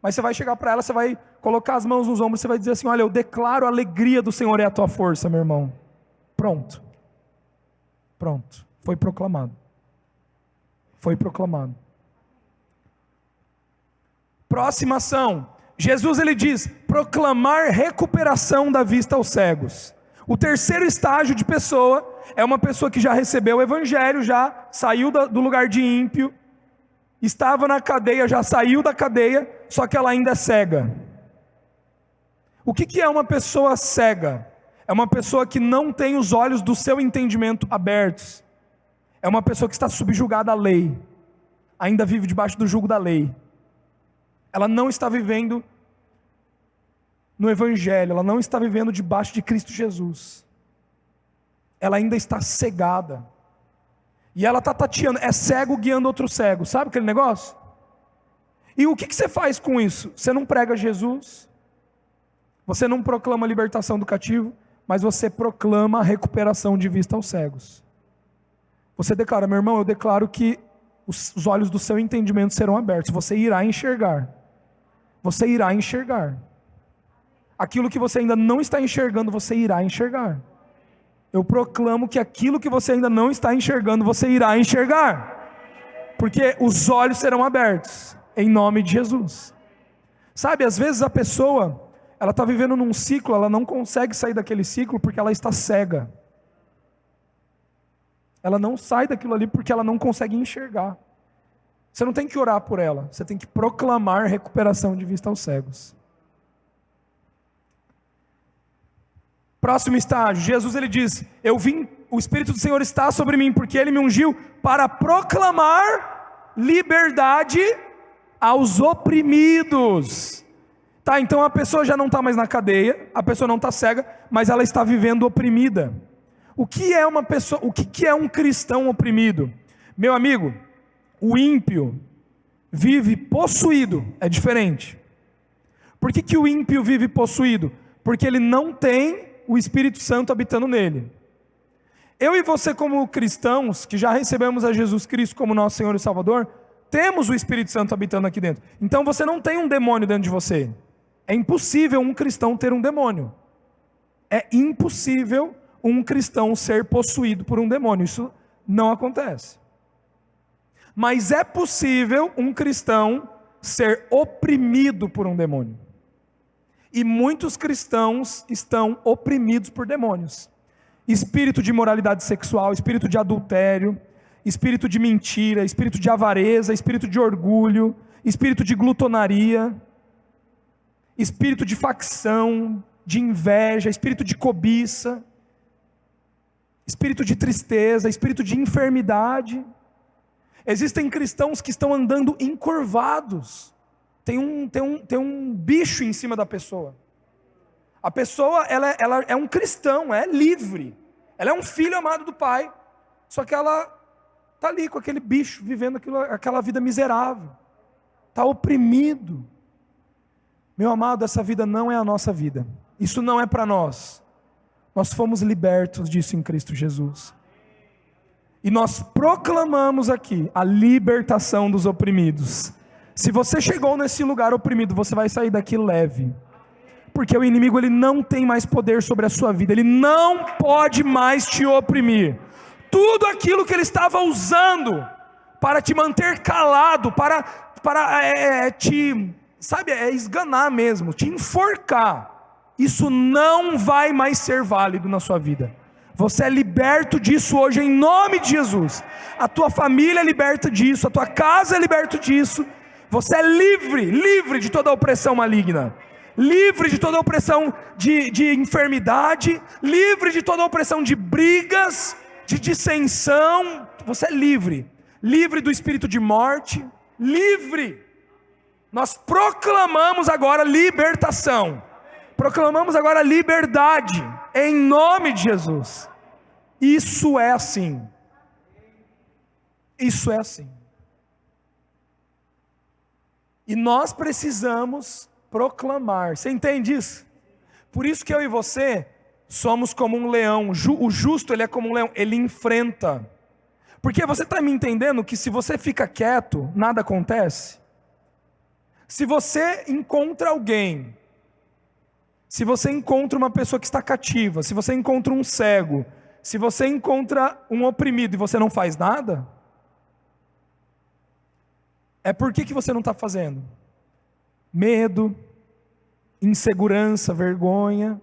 Mas você vai chegar para ela, você vai colocar as mãos nos ombros, você vai dizer assim: olha, eu declaro a alegria do Senhor é a tua força, meu irmão. Pronto. Pronto. Foi proclamado. Foi proclamado. Próxima ação. Jesus ele diz: proclamar recuperação da vista aos cegos. O terceiro estágio de pessoa é uma pessoa que já recebeu o evangelho, já saiu do lugar de ímpio, estava na cadeia, já saiu da cadeia, só que ela ainda é cega. O que é uma pessoa cega? É uma pessoa que não tem os olhos do seu entendimento abertos. É uma pessoa que está subjugada à lei, ainda vive debaixo do jugo da lei. Ela não está vivendo no evangelho, ela não está vivendo debaixo de Cristo Jesus. Ela ainda está cegada. E ela está tateando, é cego guiando outro cego, sabe aquele negócio? E o que você faz com isso? Você não prega Jesus, você não proclama a libertação do cativo, mas você proclama a recuperação de vista aos cegos. Você declara: meu irmão, eu declaro que os olhos do seu entendimento serão abertos, você irá enxergar. Você irá enxergar. Aquilo que você ainda não está enxergando, você irá enxergar. Eu proclamo que aquilo que você ainda não está enxergando, você irá enxergar. Porque os olhos serão abertos, em nome de Jesus. Sabe, às vezes a pessoa, ela está vivendo num ciclo, ela não consegue sair daquele ciclo porque ela está cega. Ela não sai daquilo ali porque ela não consegue enxergar. Você não tem que orar por ela, você tem que proclamar recuperação de vista aos cegos. Próximo estágio, Jesus ele diz: eu vim, o Espírito do Senhor está sobre mim, porque Ele me ungiu para proclamar liberdade aos oprimidos. Tá, então a pessoa já não está mais na cadeia, a pessoa não está cega, mas ela está vivendo oprimida. O que é uma pessoa, o que é um cristão oprimido? Meu amigo, o ímpio vive possuído, é diferente. Por que o ímpio vive possuído? Porque ele não tem o Espírito Santo habitando nele. Eu e você, como cristãos, que já recebemos a Jesus Cristo como nosso Senhor e Salvador, temos o Espírito Santo habitando aqui dentro. Então você não tem um demônio dentro de você. É impossível um cristão ter um demônio. É impossível um cristão ser possuído por um demônio. Isso não acontece. Mas é possível um cristão ser oprimido por um demônio. E muitos cristãos estão oprimidos por demônios. Espírito de imoralidade sexual, espírito de adultério, espírito de mentira, espírito de avareza, espírito de orgulho, espírito de glutonaria, espírito de facção, de inveja, espírito de cobiça, espírito de tristeza, espírito de enfermidade. Existem cristãos que estão andando encurvados. Tem um bicho em cima da pessoa. A pessoa ela é um cristão, é livre. Ela é um filho amado do Pai. Só que ela está ali com aquele bicho, vivendo aquela vida miserável. Está oprimido. Meu amado, essa vida não é a nossa vida. Isso não é para nós. Nós fomos libertos disso em Cristo Jesus. E nós proclamamos aqui a libertação dos oprimidos. Se você chegou nesse lugar oprimido, você vai sair daqui leve. Porque o inimigo ele não tem mais poder sobre a sua vida. Ele não pode mais te oprimir. Tudo aquilo que ele estava usando para te manter calado, para te, esganar mesmo, te enforcar. Isso não vai mais ser válido na sua vida. Você é liberto disso hoje em nome de Jesus. A tua família é liberta disso, a tua casa é liberta disso. Você é livre de toda a opressão maligna, livre de toda a opressão de enfermidade, livre de toda a opressão de brigas, de dissensão. Você é livre do espírito de morte, livre. Nós proclamamos agora libertação, proclamamos agora liberdade, em nome de Jesus. Isso é assim. Isso é assim. E nós precisamos proclamar. Você entende isso? Por isso que eu e você somos como um leão. O justo, ele é como um leão. Ele enfrenta. Porque você está me entendendo que se você fica quieto, nada acontece? Se você encontra alguém, se você encontra uma pessoa que está cativa, se você encontra um cego, se você encontra um oprimido e você não faz nada, por que você não está fazendo? Medo, insegurança, vergonha,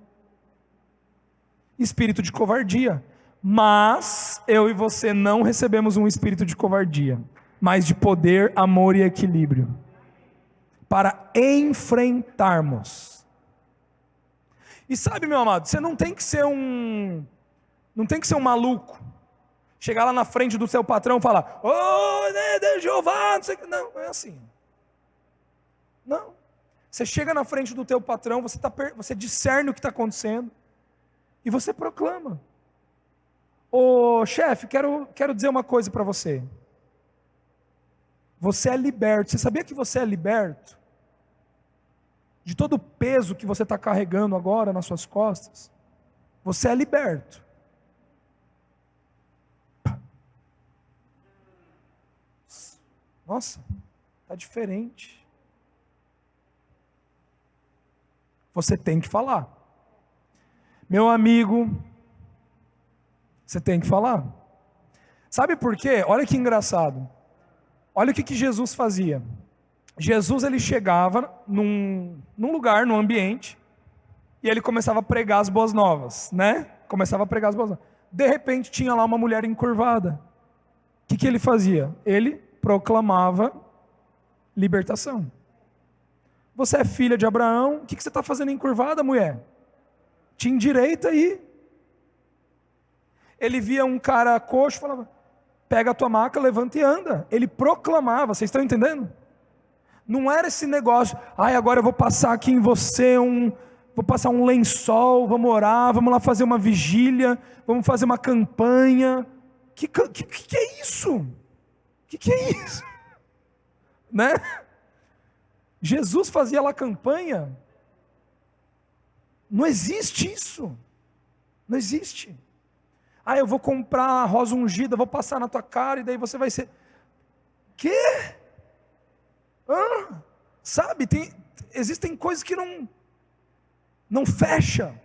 espírito de covardia. Mas eu e você não recebemos um espírito de covardia, mas de poder, amor e equilíbrio, para enfrentarmos. E sabe, meu amado, você não tem que ser um maluco, chegar lá na frente do seu patrão e falar: ô, Jeová, não sei o que. Não, não é assim. Não. Você chega na frente do teu patrão, você discerne o que está acontecendo, e você proclama: ô chefe, quero dizer uma coisa para você. Você é liberto. Você sabia que você é liberto de todo o peso que você está carregando agora nas suas costas? Você é liberto. Nossa, está diferente. Você tem que falar. Meu amigo, você tem que falar. Sabe por quê? Olha que engraçado. Olha o que Jesus fazia. Jesus, ele chegava num lugar, num ambiente, e ele começava a pregar as boas novas, né? Começava a pregar as boas novas. De repente tinha lá uma mulher encurvada. O que ele fazia? Ele proclamava libertação. Você é filha de Abraão, o que você está fazendo encurvada, mulher? Te endireita aí. Ele via um cara coxo, falava: pega a tua maca, levanta e anda. Ele proclamava, vocês estão entendendo? Não era esse negócio: agora eu vou passar aqui em você vou passar um lençol, vamos orar, vamos lá fazer uma vigília, vamos fazer uma campanha. Que é isso? Que é isso? Né? Jesus fazia lá campanha? Não existe isso. Não existe. Eu vou comprar a rosa ungida, vou passar na tua cara e daí você vai ser... Quê? Sabe, existem coisas que não fecha.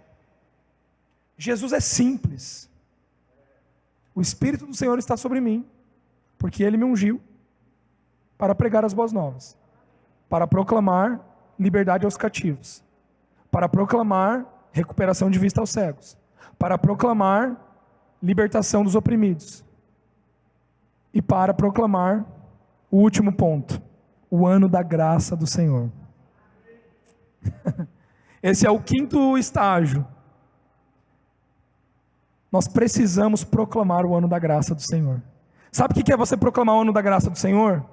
Jesus é simples. O Espírito do Senhor está sobre mim, porque Ele me ungiu para pregar as boas novas, para proclamar liberdade aos cativos, para proclamar recuperação de vista aos cegos, para proclamar libertação dos oprimidos, e para proclamar o último ponto: o ano da graça do Senhor. Esse é o quinto estágio. Nós precisamos proclamar o ano da graça do Senhor. Sabe o que é você proclamar o ano da graça do Senhor?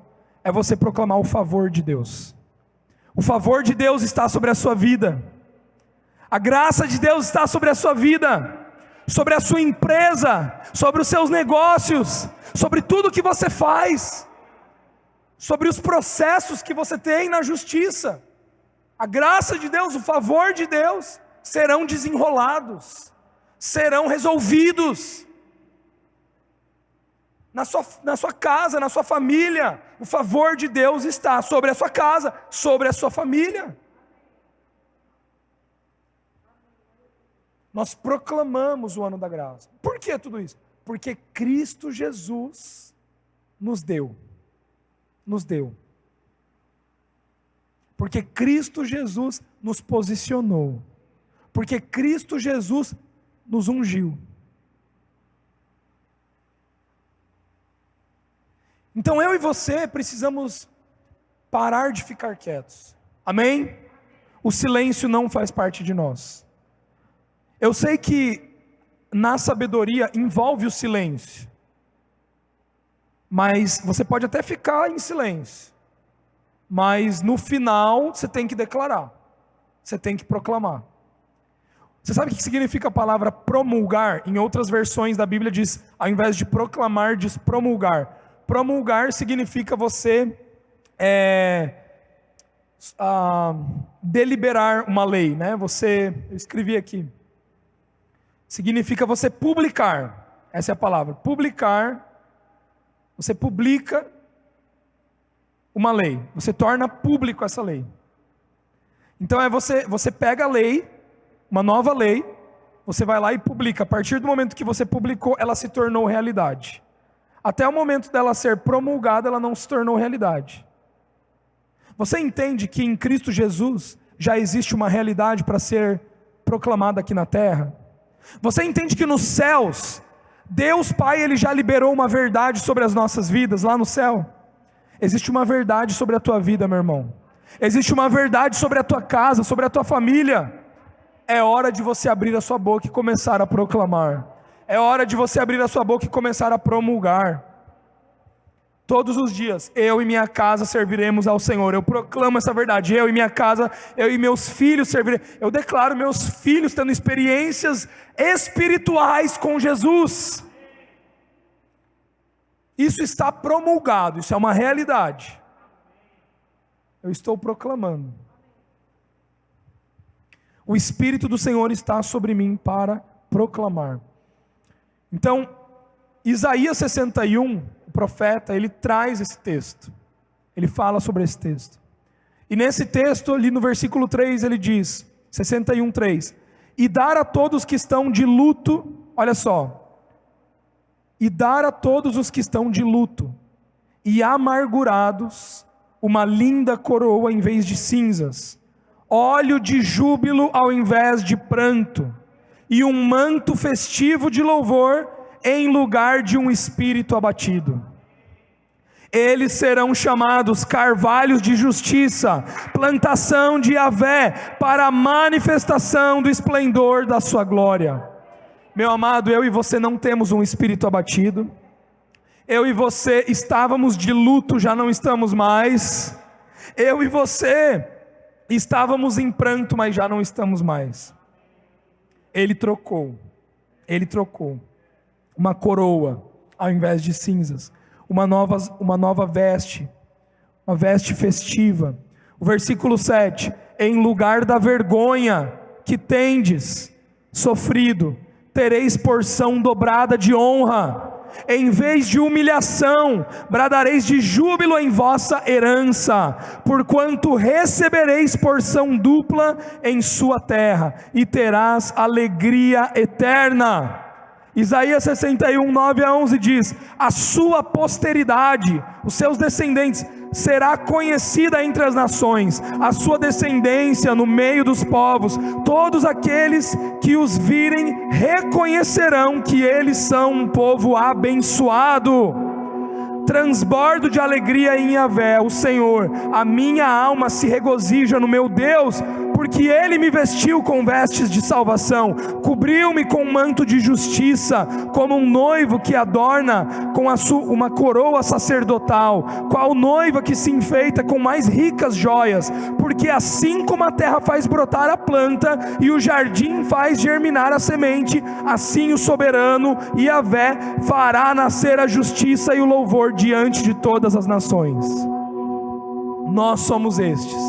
É você proclamar o favor de Deus. O favor de Deus está sobre a sua vida. A graça de Deus está sobre a sua vida, sobre a sua empresa, sobre os seus negócios, sobre tudo que você faz, sobre os processos que você tem na justiça. A graça de Deus, o favor de Deus serão desenrolados, serão resolvidos. Na sua casa, na sua família, o favor de Deus está sobre a sua casa, sobre a sua família. Nós proclamamos o ano da graça. Por que tudo isso? Porque Cristo Jesus nos deu. Nos deu. Porque Cristo Jesus nos posicionou. Porque Cristo Jesus nos ungiu. Então eu e você precisamos parar de ficar quietos. Amém? O silêncio não faz parte de nós. Eu sei que na sabedoria envolve o silêncio, mas você pode até ficar em silêncio, mas no final você tem que declarar, você tem que proclamar. Você sabe o que significa a palavra promulgar? Em outras versões da Bíblia diz, ao invés de proclamar, diz promulgar. Promulgar significa você deliberar uma lei, né? Eu escrevi aqui. Significa você publicar. Essa é a palavra. Publicar. Você publica uma lei, você torna público essa lei. Então você pega a lei, uma nova lei, você vai lá e publica. A partir do momento que você publicou, ela se tornou realidade. Até o momento dela ser promulgada, ela não se tornou realidade. Você entende que em Cristo Jesus já existe uma realidade para ser proclamada aqui na terra? Você entende que nos céus, Deus Pai, Ele já liberou uma verdade sobre as nossas vidas lá no céu? Existe uma verdade sobre a tua vida, meu irmão. Existe uma verdade sobre a tua casa, sobre a tua família. É hora de você abrir a sua boca e começar a proclamar. É hora de você abrir a sua boca e começar a promulgar. Todos os dias, eu e minha casa serviremos ao Senhor. Eu proclamo essa verdade. Eu e minha casa, eu e meus filhos serviremos. Eu declaro meus filhos tendo experiências espirituais com Jesus. Isso está promulgado, isso é uma realidade. Eu estou proclamando. O Espírito do Senhor está sobre mim para proclamar. Então, Isaías 61, o profeta, ele traz esse texto. Ele fala sobre esse texto. E nesse texto, ali no versículo 3, ele diz, 61:3, e dar a todos que estão de luto, olha só, e dar a todos os que estão de luto e amargurados uma linda coroa em vez de cinzas, óleo de júbilo ao invés de pranto, e um manto festivo de louvor em lugar de um espírito abatido. Eles serão chamados carvalhos de justiça, plantação de Yahvé, para a manifestação do esplendor da sua glória. Meu amado, eu e você não temos um espírito abatido. Eu e você estávamos de luto, já não estamos mais. Eu e você estávamos em pranto, mas já não estamos mais. Ele trocou uma coroa ao invés de cinzas, uma nova veste, uma veste festiva. O versículo 7, em lugar da vergonha que tendes sofrido, tereis porção dobrada de honra. Em vez de humilhação, bradareis de júbilo em vossa herança, porquanto recebereis porção dupla em sua terra, e terás alegria eterna. Isaías 61, 9-11 diz, a sua posteridade, os seus descendentes, será conhecida entre as nações, a sua descendência no meio dos povos. Todos aqueles que os virem reconhecerão que eles são um povo abençoado. Transbordo de alegria em Yahvé, o Senhor. A minha alma se regozija no meu Deus, porque Ele me vestiu com vestes de salvação, cobriu-me com um manto de justiça, como um noivo que adorna com uma coroa sacerdotal, qual noiva que se enfeita com mais ricas joias, porque assim como a terra faz brotar a planta, e o jardim faz germinar a semente, assim o soberano Yahvé fará nascer a justiça e o louvor diante de todas as nações. Nós somos estes.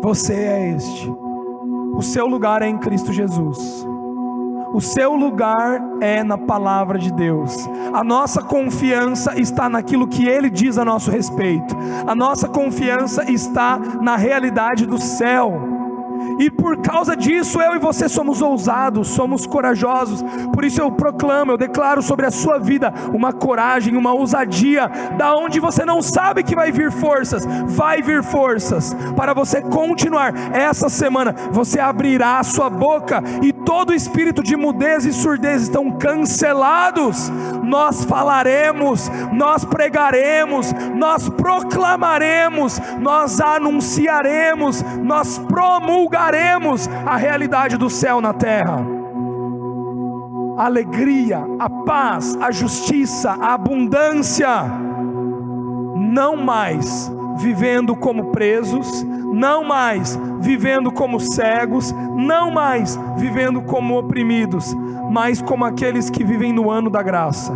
Você é este. O seu lugar é em Cristo Jesus. O seu lugar é na palavra de Deus. A nossa confiança está naquilo que Ele diz a nosso respeito. A nossa confiança está na realidade do céu. E por causa disso eu e você somos ousados, somos corajosos. Por isso eu proclamo, eu declaro sobre a sua vida uma coragem, uma ousadia, da onde você não sabe que vai vir forças para você continuar. Essa semana você abrirá a sua boca e todo espírito de mudez e surdez estão cancelados. Nós falaremos, nós pregaremos, nós proclamaremos, nós anunciaremos, nós promulgaremos a realidade do céu na terra. A alegria, a paz, a justiça, a abundância. Não mais vivendo como presos, não mais vivendo como cegos, não mais vivendo como oprimidos, mas como aqueles que vivem no ano da graça.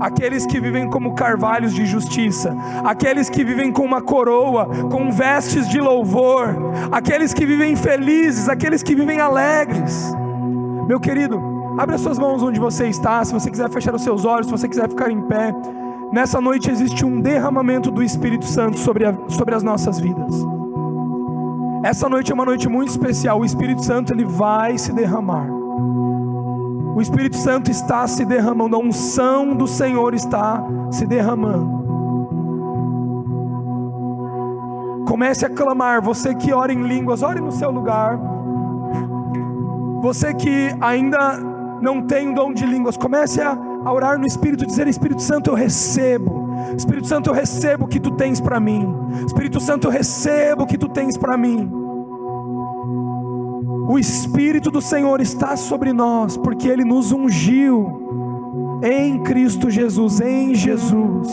Aqueles que vivem como carvalhos de justiça, aqueles que vivem com uma coroa, com vestes de louvor, aqueles que vivem felizes, aqueles que vivem alegres. Meu querido, abre as suas mãos onde você está. Se você quiser fechar os seus olhos, se você quiser ficar em pé, Nessa noite existe um derramamento do Espírito Santo sobre as nossas vidas. Essa noite é uma noite muito especial. O Espírito Santo, ele vai se derramar. O Espírito Santo está se derramando. A unção do Senhor está se derramando. Comece a clamar. Você que ora em línguas, ore no seu lugar. Você que ainda não tem o dom de línguas, comece a orar no Espírito, dizer: Espírito Santo, eu recebo. Espírito Santo, eu recebo o que tu tens para mim. Espírito Santo, eu recebo o que tu tens para mim. O Espírito do Senhor está sobre nós, porque Ele nos ungiu em Cristo Jesus, em Jesus.